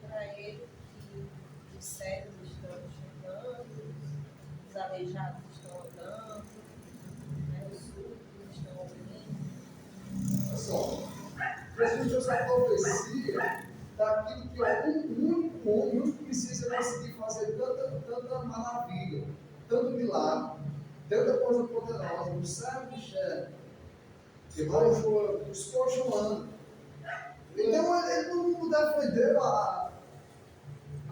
Para ele que os cegos estão enxergando, os aleijados estão andando, né, os surdos estão ouvindo.
Pessoal, Jesus trouxe a profecia daquilo que o único homem precisa conseguir fazer tanta maravilha, tanto milagre, tanta coisa poderosa. O cego enxerga, os coxos andam. Então ele não defendeu a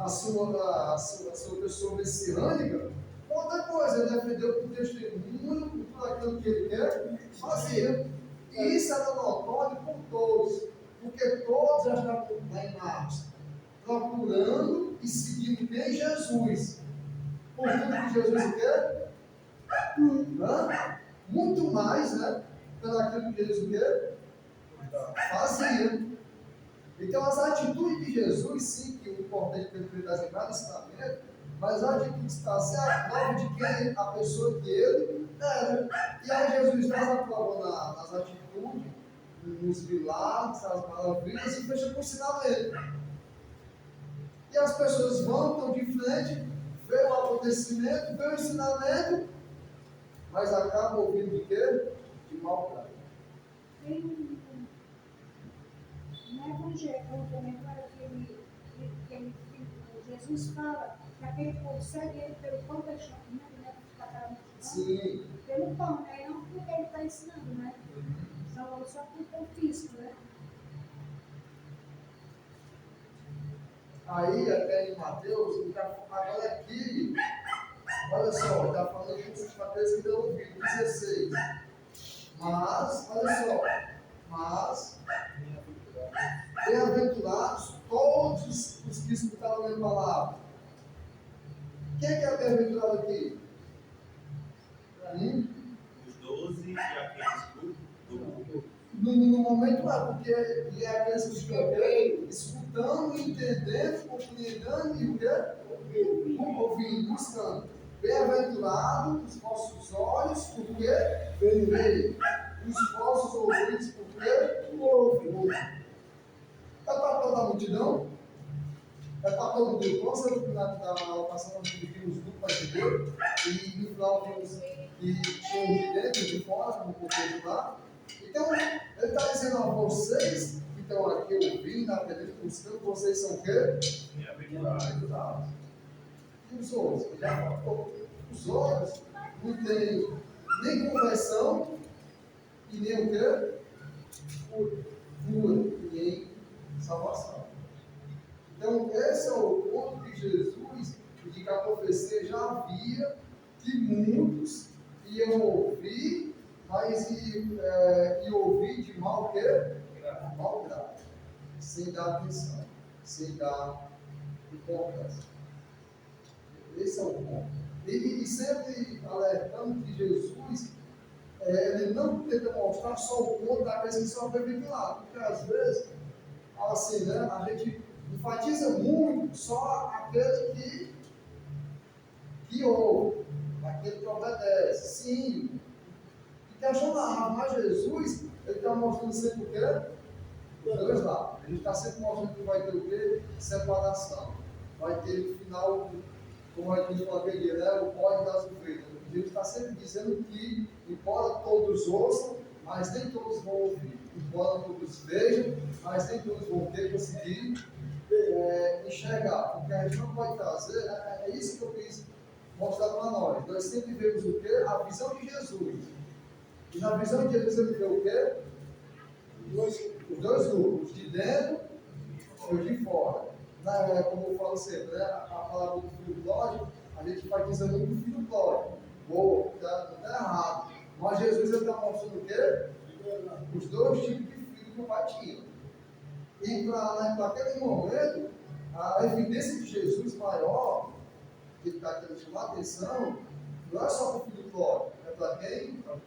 sua pessoa messiânica. Outra coisa, ele defendeu por testemunho, por aquilo que ele quer fazer. E isso era notório por todos, porque todos já estavam lá em Marcos, procurando e seguindo bem Jesus. Por tudo que Jesus quer, muito mais, né? Pelo aquilo que Jesus quer, fazia. Então, as atitudes de Jesus, sim, que o importante é que ele traz em cada ensinamento, mas a atitude está se a prova de quem a pessoa que ele era. E aí Jesus traz a prova nas atitudes, nos milagres, as maravilhas e fecha com o ensinamento. E as pessoas vão, estão de frente, vê o acontecimento, vê o ensinamento, mas acabam ouvindo de quê? De maldade.
Tem no Evangelho também, para que Jesus fala que aquele povo segue ele pelo pão da chama, né?
Sim.
Pelo pão, né? Não porque ele está ensinando, né? Só por pão físico, né?
Aí, até em Mateus, agora aqui, olha só, está falando em Mateus que deu ouvido, 16. Mas, olha só, bem-aventurados todos os que escutaram a minha palavra. Quem é bem-aventurado aqui?
Os 12 e aqueles do
No momento é, porque é aqueles que estão escutando, entendendo, compreendendo e o quê? Ouvindo, buscando. Bem-aventurados os vossos olhos, porque veem. Os vossos ouvidos, porque ouvem. É para toda a multidão? É para todo mundo. Quando você na aula passada vimos os grupos de Deus, e no final vimos que tinham de dentro e de fora, como o contexto lá. Então, ele está dizendo a vocês que estão aqui ouvindo, aprendendo, buscando, vocês são o quê? Bem-aventurados. E os outros? Os outros não têm nem conversão e nem o quê? Cura e nem salvação. Então, esse é o ponto que Jesus profecia já havia que muitos iam ouvir, mas iam ouvir de mau grado, sem dar atenção, sem dar importância. Esse é o ponto. E sempre alertando que Jesus, ele não tenta mostrar só o ponto daqueles que só vivem lá, porque às vezes, assim, né, a gente enfatiza muito só aquele que ouve, aquele que obedece, sim, e questionar, mas Jesus, ele está mostrando sempre o quê? Os dois lados. Ele está sempre mostrando que vai ter o quê? Separação. Vai ter no final, como a gente falou aquele dia, né? O bode das ovelhas. Jesus está sempre dizendo que, embora todos ouçam, mas nem todos vão ouvir. Embora todos vejam, mas nem todos vão conseguir enxergar. Porque a gente não pode trazer, é isso que eu quis mostrar para nós. Nós sempre vemos o quê? A visão de Jesus. E na visão de Jesus ele vê o quê? Os dois grupos, de dentro e os de fora. Como eu falo sempre, né? A palavra do filho pródigo, a gente vai dizendo muito do filho pródigo. Boa, não está errado. Mas Jesus está mostrando o quê? Os dois tipos de filho que o pai tinha. E para aquele momento, a evidência de Jesus maior, que está querendo chamar a atenção, não é só para o filho pródigo, é para quem? Para o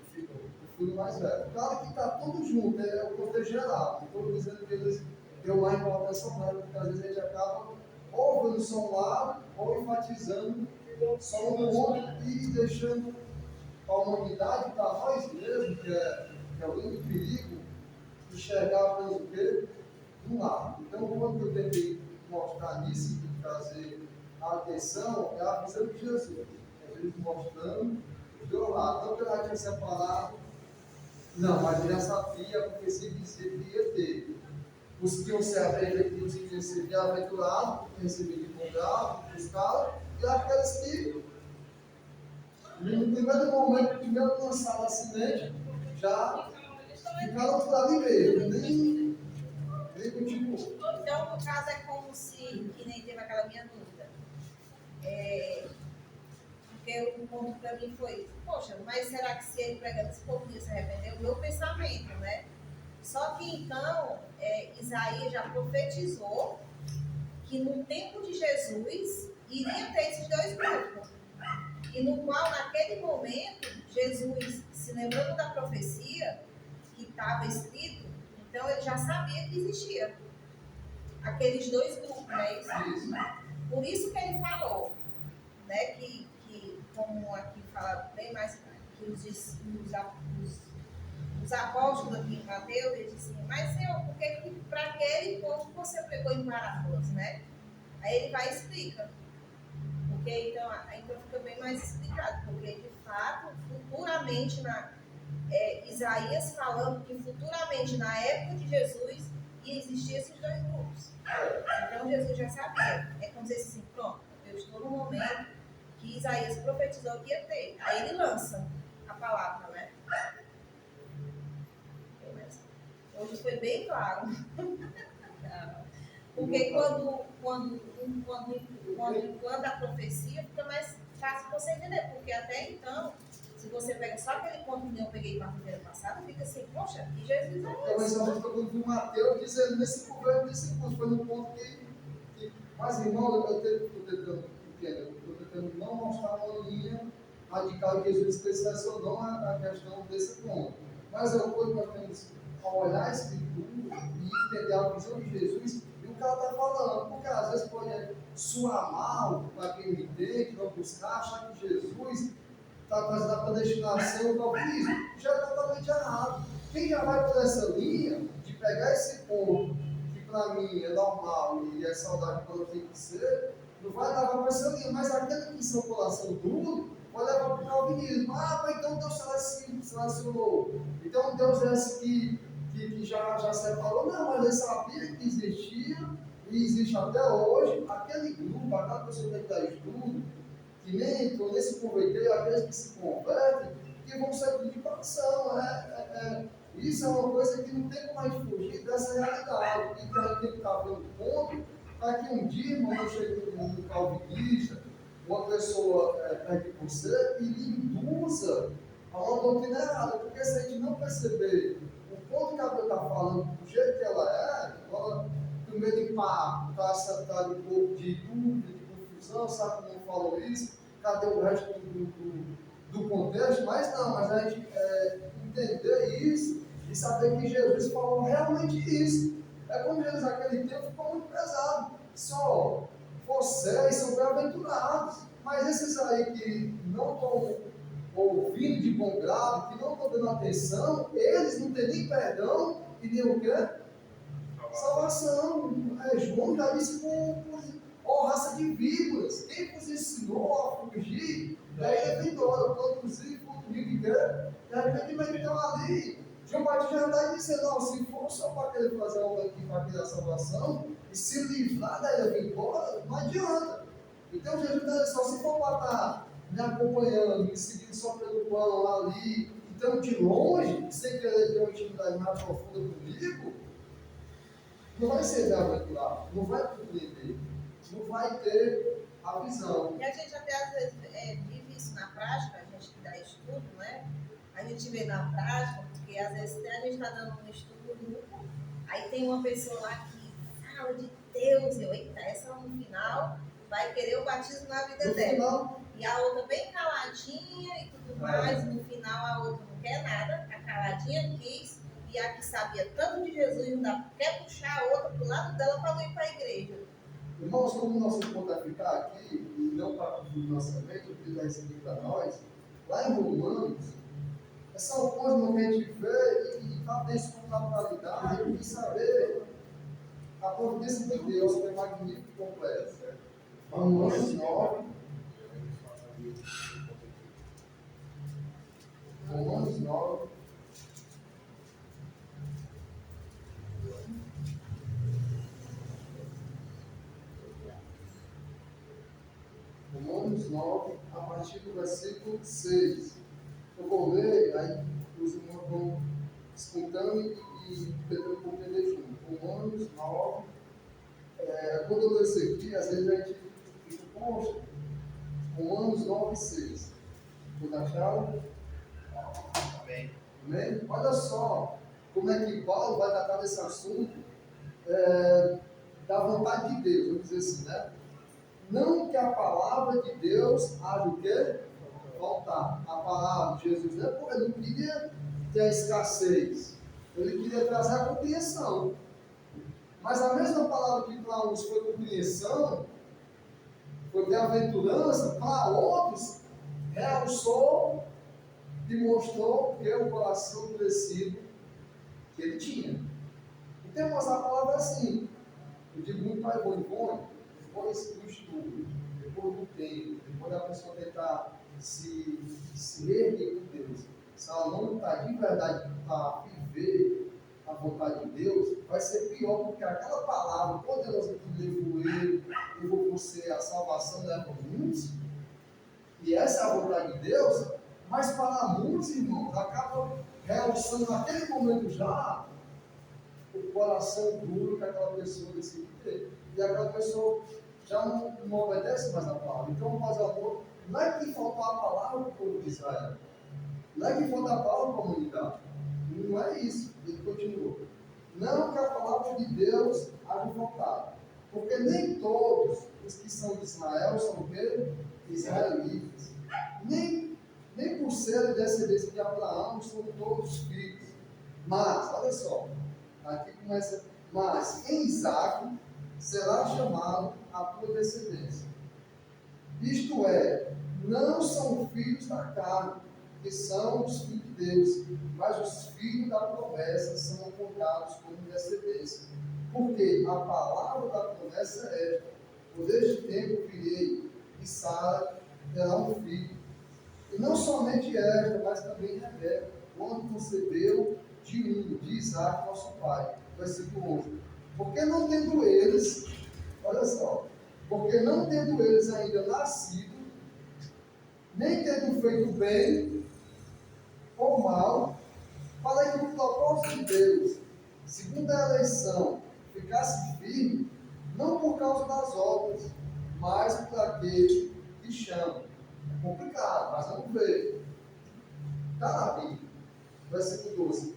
filho mais velho. Claro que está tudo junto, é o contexto geral. Não estou dizendo que eles deu mais importância mais, porque às vezes a gente acaba ou vendo só um lado, ou enfatizando só um ponto e deixando a humanidade para nós mesmos, que é o grande perigo, enxergar apenas o quê? Um lado. Então, quando eu tentei mostrar nisso e trazer a atenção, é a visão de Jesus. É Jesus mostrando os dois lados. Não que ela tinha separado, não, mas ele já sabia, porque se dizia que ia ter. Os que iam ser aventurados, que iam ser bem-aventurados, que recebiam de bom grado, buscaram, e aqueles que, no primeiro momento, primeiro lançaram a semente, já ficaram por ali mesmo, nem continuou.
Então, no caso, é como se, que nem teve aquela minha dúvida. Porque o ponto para mim foi, poxa, mas será que se ele pregando esse povo ia se arrepender? O meu pensamento, né? Só que então, Isaías já profetizou que no tempo de Jesus iria ter esses dois grupos. E no qual, naquele momento, Jesus, se lembrando da profecia que estava escrito, então ele já sabia que existia aqueles dois grupos, né? Por isso que ele falou, né? Que como aqui fala bem mais, que os apóstolos aqui em Mateus, eles dizem assim, mas Senhor, por que para aquele povo você pregou em parábolas, né? Aí ele vai e explica. Porque então fica bem mais explicado, porque de fato, futuramente, Isaías falando que futuramente, na época de Jesus, ia existir esses dois grupos. Então Jesus já sabia. É como se assim, pronto, eu estou no momento que Isaías profetizou que ia ter. Aí ele lança a palavra, né? Hoje foi bem claro. Porque quando a profecia, fica mais fácil você entender. Porque até então, se você pega só aquele ponto que eu peguei quarta-feira passada, fica assim, poxa, e Jesus é isso.
Mas a gente está falando Mateus dizendo nesse governo, nesse ponto, foi no ponto que mas irmão, eu estou tentando não mostrar uma linha radical de Jesus especificação a questão desse ponto. Mas é o que nós temos a olhar a Escritura e entender a visão de Jesus e o cara está falando, porque às vezes pode soar mal para quem me entende, não buscar, achar que Jesus está trazendo a predestinação do alcoolismo. Já é totalmente errado. Quem já vai por essa linha de pegar esse ponto que para mim é normal e é saudável quando tem que ser, não vai levar para essa linha, mas aquele que seu coração duro vai levar para o calvinismo. Ah, mas então Deus selecionou. Então Deus é esse que já separou. Não, mas ele sabia que existia e existe até hoje aquele grupo, aquela pessoa que está estudo, que nem entrou nesse converter, aqueles que se convertem, que vão ser de coração. Isso é uma coisa que não tem como mais fugir dessa realidade. E que a gente tem que estar vendo ponto para que um dia, quando eu chego no calvinista, uma pessoa perto de você e lhe induza a uma doutrina errada. Porque se a gente não perceber o ponto que a Bíblia está falando, do jeito que ela é, ela, primeiro impacto, está sentado um pouco de dúvida, de confusão, sabe como falou isso? Cadê o resto do contexto? Mas não, mas a gente entender isso e saber que Jesus falou realmente isso. É como Jesus naquele tempo ficou muito pesado. Só vocês são bem-aventurados, mas esses aí que não estão ouvindo de bom grado, que não estão dando atenção, eles não têm nem perdão e nem o quê? Salvação. João já disse com raça de víboras. Quem vos ensinou a fugir da ilha vindoura, produzir fugir de quê? De arrependimento. Então ali, João Batista já está dizendo, não, se for só para querer fazer algo aqui para querer a salvação e se livrar da ilha vindoura, não adianta. Então Jesus está dizendo, só se for para estar me acompanhando, me seguindo só pelo pão ali, então de longe, sem querer ter uma intimidade mais profunda comigo, não vai ser bem-aventurado, não vai compreender, não vai ter a visão.
E a gente até às vezes vive isso na prática, a gente que dá estudo, né? A gente vê na prática, porque às vezes até a gente está dando um estudo, aí tem uma pessoa lá que fala de Deus, eita, essa no final vai querer o batismo na vida
No
dela.
final,
E a outra bem caladinha e tudo mais, no final a outra não quer nada, a caladinha quis, e a que sabia tanto de Jesus ainda quer puxar a outra pro lado dela para não ir para a igreja.
irmãos, como o nosso ponto é ficar aqui, e não para o nosso mente, o que está recebido para nós, lá em Romanos, é só uma coisa que a gente vê e está dentro com naturalidade e saber a providência de Deus, que é magnífico e completo. Romanos 9. Romanos 9. Romanos 9, a partir do versículo 6. Eu vou ler, aí os irmãos vão escutando e tentando compreender junto. Romanos 9. Quando eu leio isso aqui, às vezes a gente fica, poxa, Romanos 9, 6. Todos acharam? Amém? Olha só como é que Paulo vai tratar desse assunto da vontade de Deus, vamos dizer assim, né? Não que a palavra de Deus haja o quê? Faltar. A palavra de Jesus, né? Pô, ele não queria ter a escassez, ele queria trazer a compreensão. Mas a mesma palavra que para uns foi compreensão, foi bem-aventurança, para outros realçou e mostrou que o coração endurecido que ele tinha. Então, mas a palavra é assim. Eu digo muito mais bom, depois do estudo, depois do tempo, depois da pessoa tentar se erguer com Deus, se ela não está de verdade para viver a vontade de Deus, vai ser pior, porque aquela palavra poderosa que levou você a salvação leva muitos, e essa é a vontade de Deus, mas para muitos irmãos, acaba realçando naquele momento já o coração duro que aquela pessoa decide ter. E aquela pessoa já não obedece mais a palavra. Então, vamos fazer amor. Não é que faltou a palavra para o povo de Israel. Não é que falta a palavra para a comunidade. Não é isso. Ele continuou. Não que a palavra de Deus haja faltado. Porque nem todos os que são de Israel são o quê? Israelitas. Nem por ser descendência de Abraão são todos filhos. Mas, olha só. Aqui começa. Mas em Isaac será chamado a tua descendência. Isto é, não são filhos da carne, que são os filhos de Deus, mas os filhos da promessa são contados como descendência. Porque a palavra da promessa é esta: por este tempo criei, e Sara terá um filho. E não somente esta, mas também Rebeca, quando concebeu de Isaac, nosso pai. Versículo 11. Porque não tendo eles, olha só, porque não tendo eles ainda nascido, nem tendo feito bem ou mal, para que o propósito de Deus, segundo a eleição, ficasse firme, não por causa das obras, mas por aquele que chama. É complicado, mas vamos ver. Está na Bíblia. Versículo 12.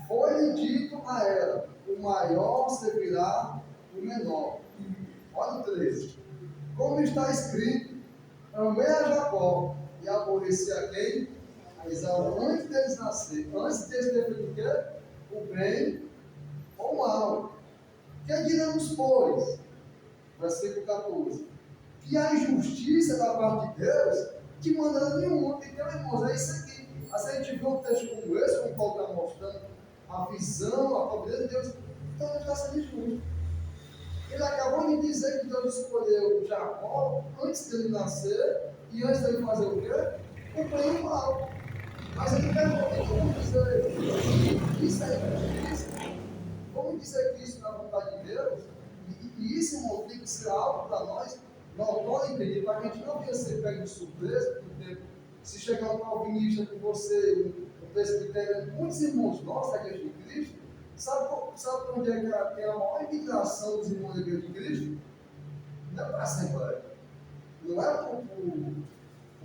Foi-lhe dito a ela: o maior servirá o menor. Olha o 13. Como está escrito: amei a Jacó e aborreci a quem? A Esaú, antes deles nascer. Antes deles terem o quê? O bem ou o mal. Que diremos, pois? Versículo 14. Que a injustiça da parte de Deus de maneira nenhuma. Então, irmãos, é isso aqui. Mas a gente vê um texto como esse, como Paulo está mostrando, a visão, a pobreza de Deus, então ele está sendo injusto. Ele acabou de dizer que Deus escolheu Jacó antes dele nascer e antes dele fazer o quê? O bem e o mal. Mas ele perguntou como dizer isso é injustiça. Como dizer que isso não é a vontade de Deus? E isso, irmão, tem que ser algo para nós notório, entender, para que a gente não venha ser pego de surpresa, por exemplo, se chegar um calvinista com você, um presbiteriano, muitos irmãos nossos da Igreja de Cristo, sabe onde é que tem a maior imigração dos irmãos da Igreja de Cristo? Não é para a Assembleia, não é para o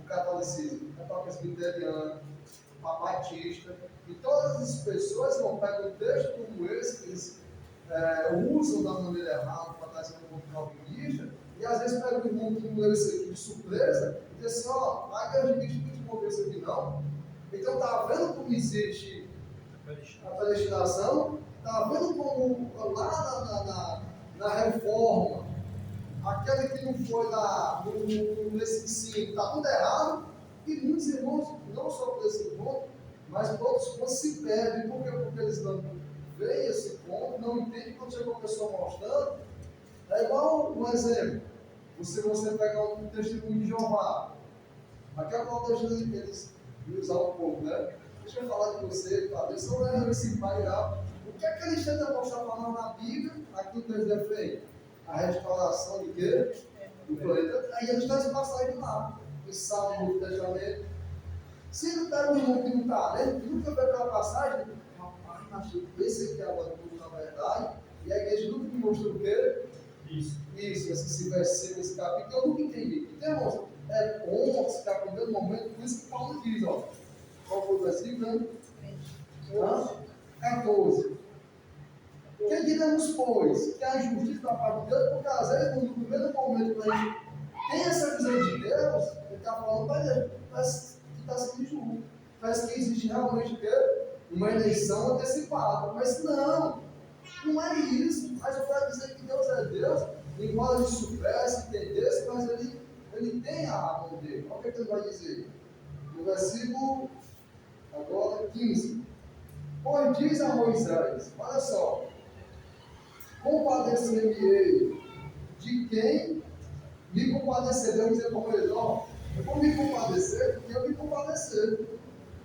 catolicismo, é para o presbiteriano, para a batista, e todas as pessoas vão pegar um texto como esse, que eles usam da maneira errada para trazer um ponto calvinista, e às vezes pega o irmão que não leu isso aqui de surpresa e diz assim: ó, a Igreja de Cristo não te moveu isso aqui não. Então está vendo como existe a predestinação? Está vendo como lá na reforma, aquele que não foi nesse ensino, está tudo errado, e muitos irmãos, não só por esse ponto, mas por outros pontos se perdem. Por quê? Porque eles não veem esse ponto, não entendem. Quando chega uma pessoa mostrando, é igual um exemplo. Você pegar um testemunho de Jeová, aquela qual eles usar um pouco, né? Deixa eu falar de você, tá? Deixa eu ler esse pai lá. O que é que eles tentam mostrar para nós na Bíblia? Aquilo que eles defendem. A restauração de quê? Do planeta. Aí eles trazem passagem lá. Em Salmo, no Novo Testamento. Se ele pega um irmão que não está lendo, que nunca viu aquela passagem, rapaz, achei que esse aqui agora tudo na verdade, e a igreja nunca me mostrou o quê? Isso, esse versículo, esse capítulo, eu nunca entendi. Então, irmãos, é bom ficar aprendendo no momento, por isso que Paulo diz, ó. Qual foi o versículo, né? 14. Que diremos, pois, que a injustiça da parte de Deus, porque às vezes, no primeiro momento que a gente tem essa visão de Deus, ele está falando para ele, parece que está sendo injusto. Parece que existe realmente uma eleição antecipada. Mas não é isso. Mas eu quero dizer que Deus é Deus, embora ele soubesse, entendesse, mas ele tem a mão dele. Olha o que ele vai dizer. No versículo, agora, 15. Pois diz a Moisés, olha só, compadecer-me-ei de quem me compadecer. Deus dizer para Moisés, ó, eu vou me compadecer porque eu me compadecer.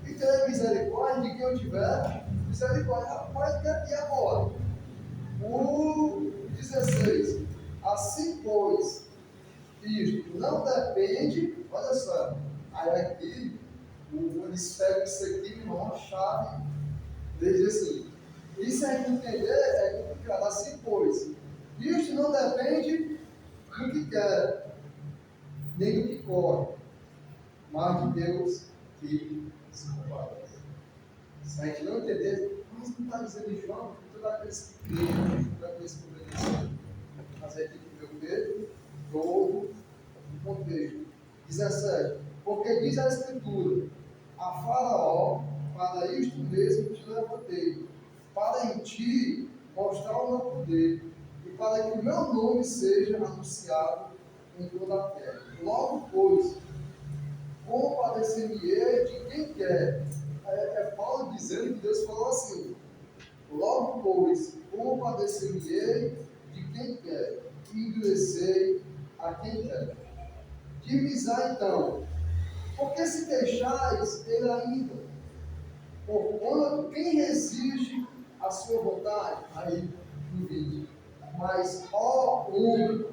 E ter misericórdia de quem eu tiver misericórdia. Rapaz, e agora? O 16. Assim, pois, isto não depende, olha só, aí aqui, eles pegam isso aqui, uma chave, desde assim, isso é entender, é complicado. Assim, pois, isto não depende do que quer, nem do que corre, mas de Deus que se compadece. Se a gente não entender, mas não está dizendo em João, todos aqueles que creem, todos aqueles que obedecem. Mas aí tem que ver o quê? Todo o contexto. 17. Porque diz a Escritura: a Faraó, para isto mesmo te levantei, para em ti mostrar o meu poder, e para que o meu nome seja anunciado em toda a terra. Logo, pois, compadecer-me-ei de quem quer. É Paulo dizendo que Deus falou assim: logo, pois, compadecer-me-ei de quem quer, e endurecei a quem quer. Divisai então, porque se deixais ele ainda, porquanto quem resiste à sua vontade? Aí, no 20. Mas, ó homem,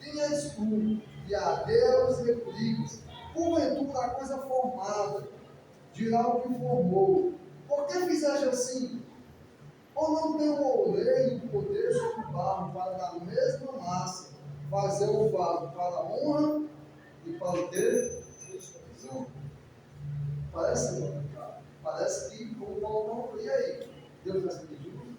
quem és tu, que a Deus repliques? Porventura a coisa formada dirá o que formou. Por que fizeste assim? Ou não tem o oleiro o poder sobre o barro para da mesma massa fazer o vaso para a honra e para o quê? Não. Parece que o Paulo não. E aí? Deus vai ser justo?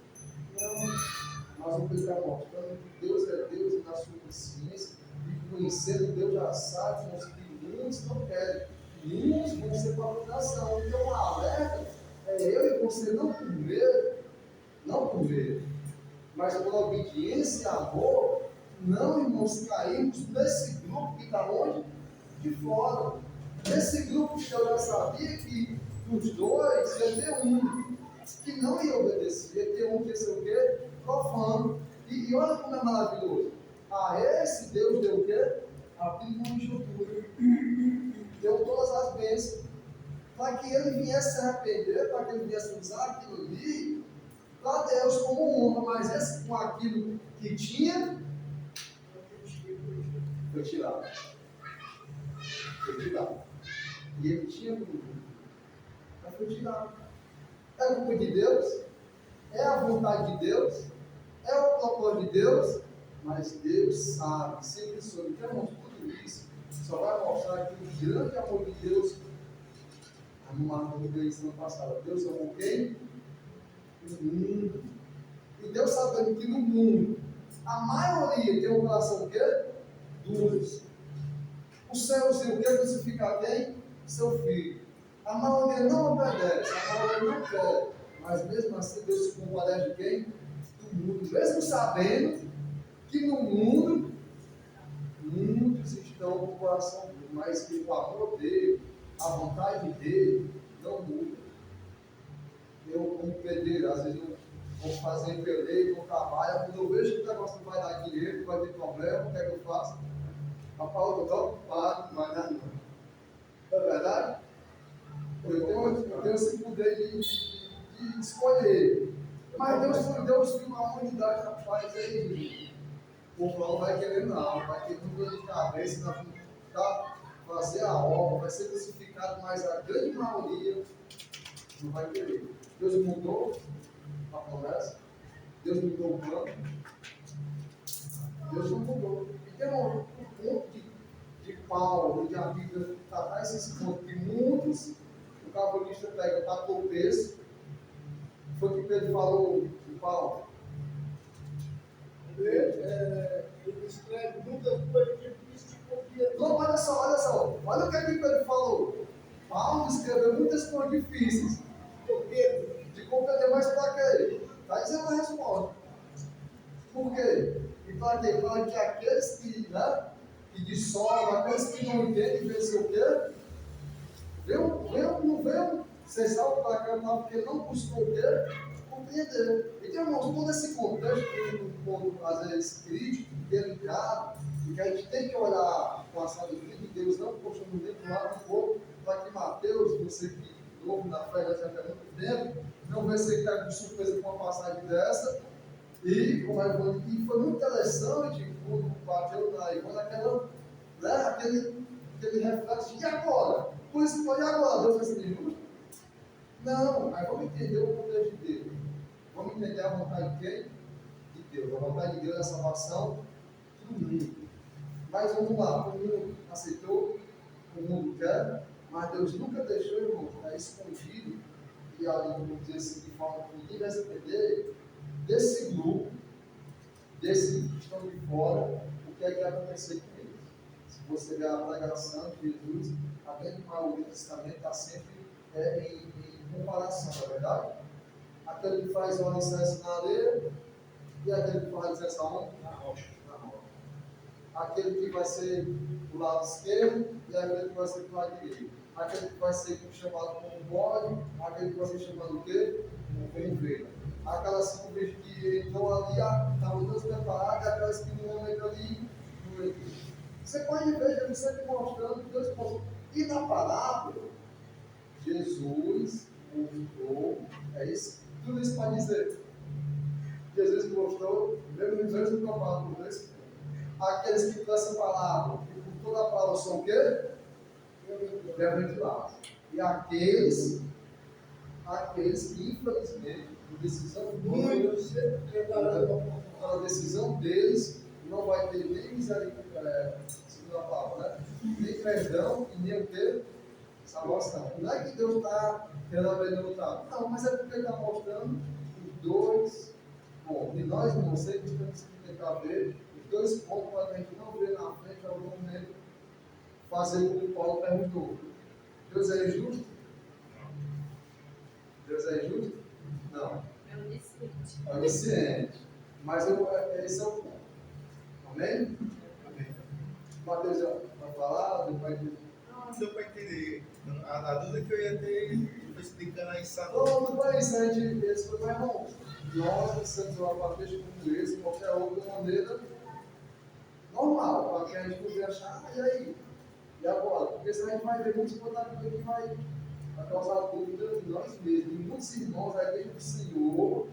Não. Nós vamos ficar mostrando que Deus é Deus e na sua consciência, e conhecendo Deus já sabe que muitos não querem. Muitos vão ser para a condenação. Então, o alerta é eu e você não por medo, mas por obediência e amor, não, irmãos, caímos nesse grupo que está onde? De fora. Nesse grupo que eu já sabia que dos dois ia ter um que não ia obedecer, ia ter um que ia ser o quê? Profano. E olha como é maravilhoso. A esse Deus deu o quê? A primogenitura. Deu todas as bênçãos. Para que ele viesse se arrepender, para que ele viesse usar aquilo ali, para Deus como honra, mas esse com aquilo que tinha, foi tirado. Foi tirado. E ele tinha tudo. Mas foi tirado. É a culpa de Deus? É a vontade de Deus? É o propósito de Deus? Mas Deus sabe, sempre soube. Então, irmãos, tudo isso só vai mostrar que o grande amor de Deus, a Marta do semana passada, Deus amou quem? O mundo. E Deus sabendo que no mundo, a maioria tem um coração o quê? Duro. O céuzinho, o que crucificar quem? Seu filho. A maioria não obedece, a maioria não quer. Mas mesmo assim, Deus se compadece de quem? Do mundo. Mesmo sabendo que no mundo, muitos estão com o coração duro, mas que o amor dele, a vontade dele, não muda. Eu, como pedreiro, às vezes eu vou fazer peleiro, vou trabalhar, quando eu vejo que o negócio não vai dar dinheiro, vai ter problema, o que é que eu faço? Rapaz, eu estou ocupado, não vai dar não. Não é verdade? Eu tenho esse poder de escolher. Mas Deus viu a humanidade, rapaz, aí o povo não vai querer não, vai ter dor de cabeça, fazer a obra, vai ser crucificado, mas a grande maioria não vai querer. Deus mudou a promessa, Deus mudou o plano, Deus não mudou. E tem um ponto de Paulo, de a Bíblia tratar esse ponto que muitos, o calvinista pega para tropeço. Foi o que Pedro falou de Paulo.
Ele escreve muitas coisas difíceis de compreender.
Não, olha só. Olha o que Pedro falou. Paulo escreveu muitas coisas difíceis de compreender, mas para quê? Está dizendo a resposta. Por quê? E para quê? Para que aqueles que dissolvem, aqueles que não entendem, vencer o quê? Não veio ser salvo para cá, não, porque não buscou o quê? Compreender. Então, irmãos, todo esse contexto tem um ponto, às vezes, crítico, delicado, e que a gente tem que olhar com a sabedoria de Deus, não puxando dentro do lado do povo, para que Mateus, você que ouve na fé já tem muito tempo, não vai ser que de surpresa com uma passagem dessa. E foi muito interessante quando bateu na Ivone aquele reflexo de agora. Por isso que foi agora, Deus vai ser justo? Não, mas vamos entender o poder de Deus. Vamos entender a vontade de quem? De Deus. A vontade de Deus é a salvação do mundo. Mas vamos lá, o mundo aceitou, o mundo quer, mas Deus nunca deixou, irmão, escondido, e ali, vamos dizer assim, de forma que ninguém vai se perder, desse grupo, desse que estão de fora, o que é que vai acontecer com eles. Se você ver a pregação de Jesus, a grande maioria do Testamento está sempre em comparação, não é verdade? Aquele que faz o alicerce na areia e aquele que faz o alicerce aonde? Na rocha. Aquele que vai ser do lado esquerdo e aquele que vai ser do lado direito. Aquele que vai ser chamado como bode, aquele que vai ser chamado o quê? Como ovelha. Aquelas 5 vezes que entrou ali, estavam todas preparadas, aquelas que não entram ali, não entram. Você pode ver Jesus sempre mostrando que Deus mostrou. E na parábola, Jesus mostrou, tudo isso para dizer. Jesus mostrou, mesmo com a parábola, aqueles que trouxeram a palavra, e por toda a palavra são o quê? Bem-aventurados. E aqueles que, infelizmente, por decisão deles, não vai ter nem misericórdia, segundo a palavra, né? nem perdão e nem o quê? Salvação. Não é que Deus está querendo aprender o outro. Não, mas é porque Ele está mostrando os dois pontos. E nós, não sei, temos que tentar ver os dois pontos para a gente não ver na frente, ao momento, fazer o que o Paulo perguntou. Deus é justo? Deus é justo? Não.
É onisciente.
É onisciente. Mas esse é o ponto. Amém?
Amém.
Mateus vai falar, Deus vai dizer.
Não deu para entender. A dúvida que eu ia ter, eu estou explicando aí, sabe?
Não vai isso, a gente, esse foi mais bom. Nós precisamos lá para peixe como esse, qualquer outra maneira normal, para que a gente poder achar, e aí? E agora? Porque senão a gente vai ver muitos contatos que vai causar dúvida em nós mesmos. E muitos irmãos da igreja do Senhor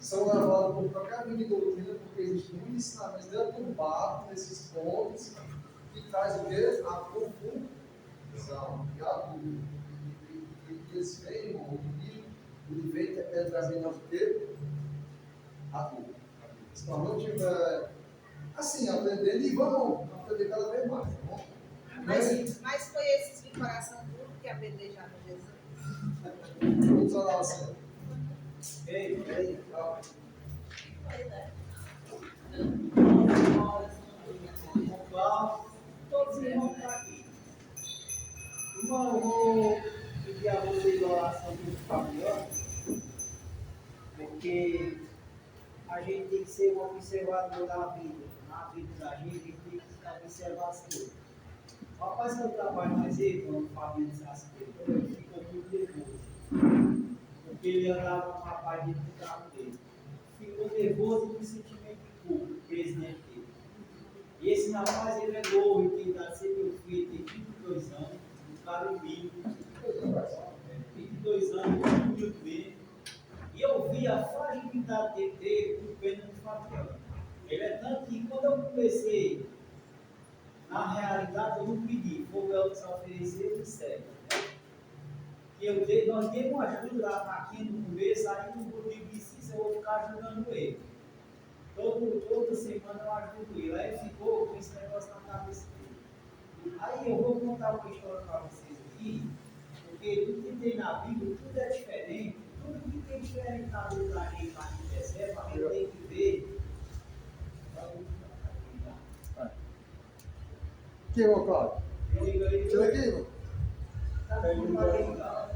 são levados por qualquer caminho de doutrina, porque existe muito ensinamento deturbado nesses pontos que traz o quê? A confusão e a dúvida. E eles vêm, irmão, ele vem trazer nós o quê? A dúvida. Se nós não tiver assim, aprendendo, e vamos aprender cada vez mais, tá bom?
Mas foi esses de coração duro que apedrejaram Jesus.
Vamos orar assim.
Ei, calma. Todos os irmãos estão aqui. Irmão, eu vou pedir a vocês a oração do Fabiano, porque a gente tem que ser um observador da vida. Na vida da gente, a gente tem que observar as coisas. O rapaz que eu trabalho mais ele, quando o Fabiano se acertou, ele ficou muito nervoso. Porque ele andava com o rapaz dentro do carro dele. Ficou nervoso com o sentimento de culpa, o presidente dele. E esse rapaz, ele é novo, ele tem idade de ser meu filho, tem 22 anos, um cara humilde. 22 anos, muito bem. E eu vi a fragilidade dele por pena do Fabiano. Ele é tanto que quando eu comecei, na realidade eu não pedi, foi o que se ofereceu e serve. Nós demos uma ajuda aqui no começo, aí o Rodrigo disse, eu vou ficar ajudando ele. Toda semana eu ajudo ele. Aí ele ficou com esse negócio na cabeça dele. Aí eu vou contar uma história para vocês aqui, porque tudo que tem na Bíblia, tudo é diferente. Tudo que tem diferente na vida da gente, a gente percebe, a gente tem que ver.
Aqui, irmão Cláudio.
Tira
aqui, irmão.
Tá tudo lá legal.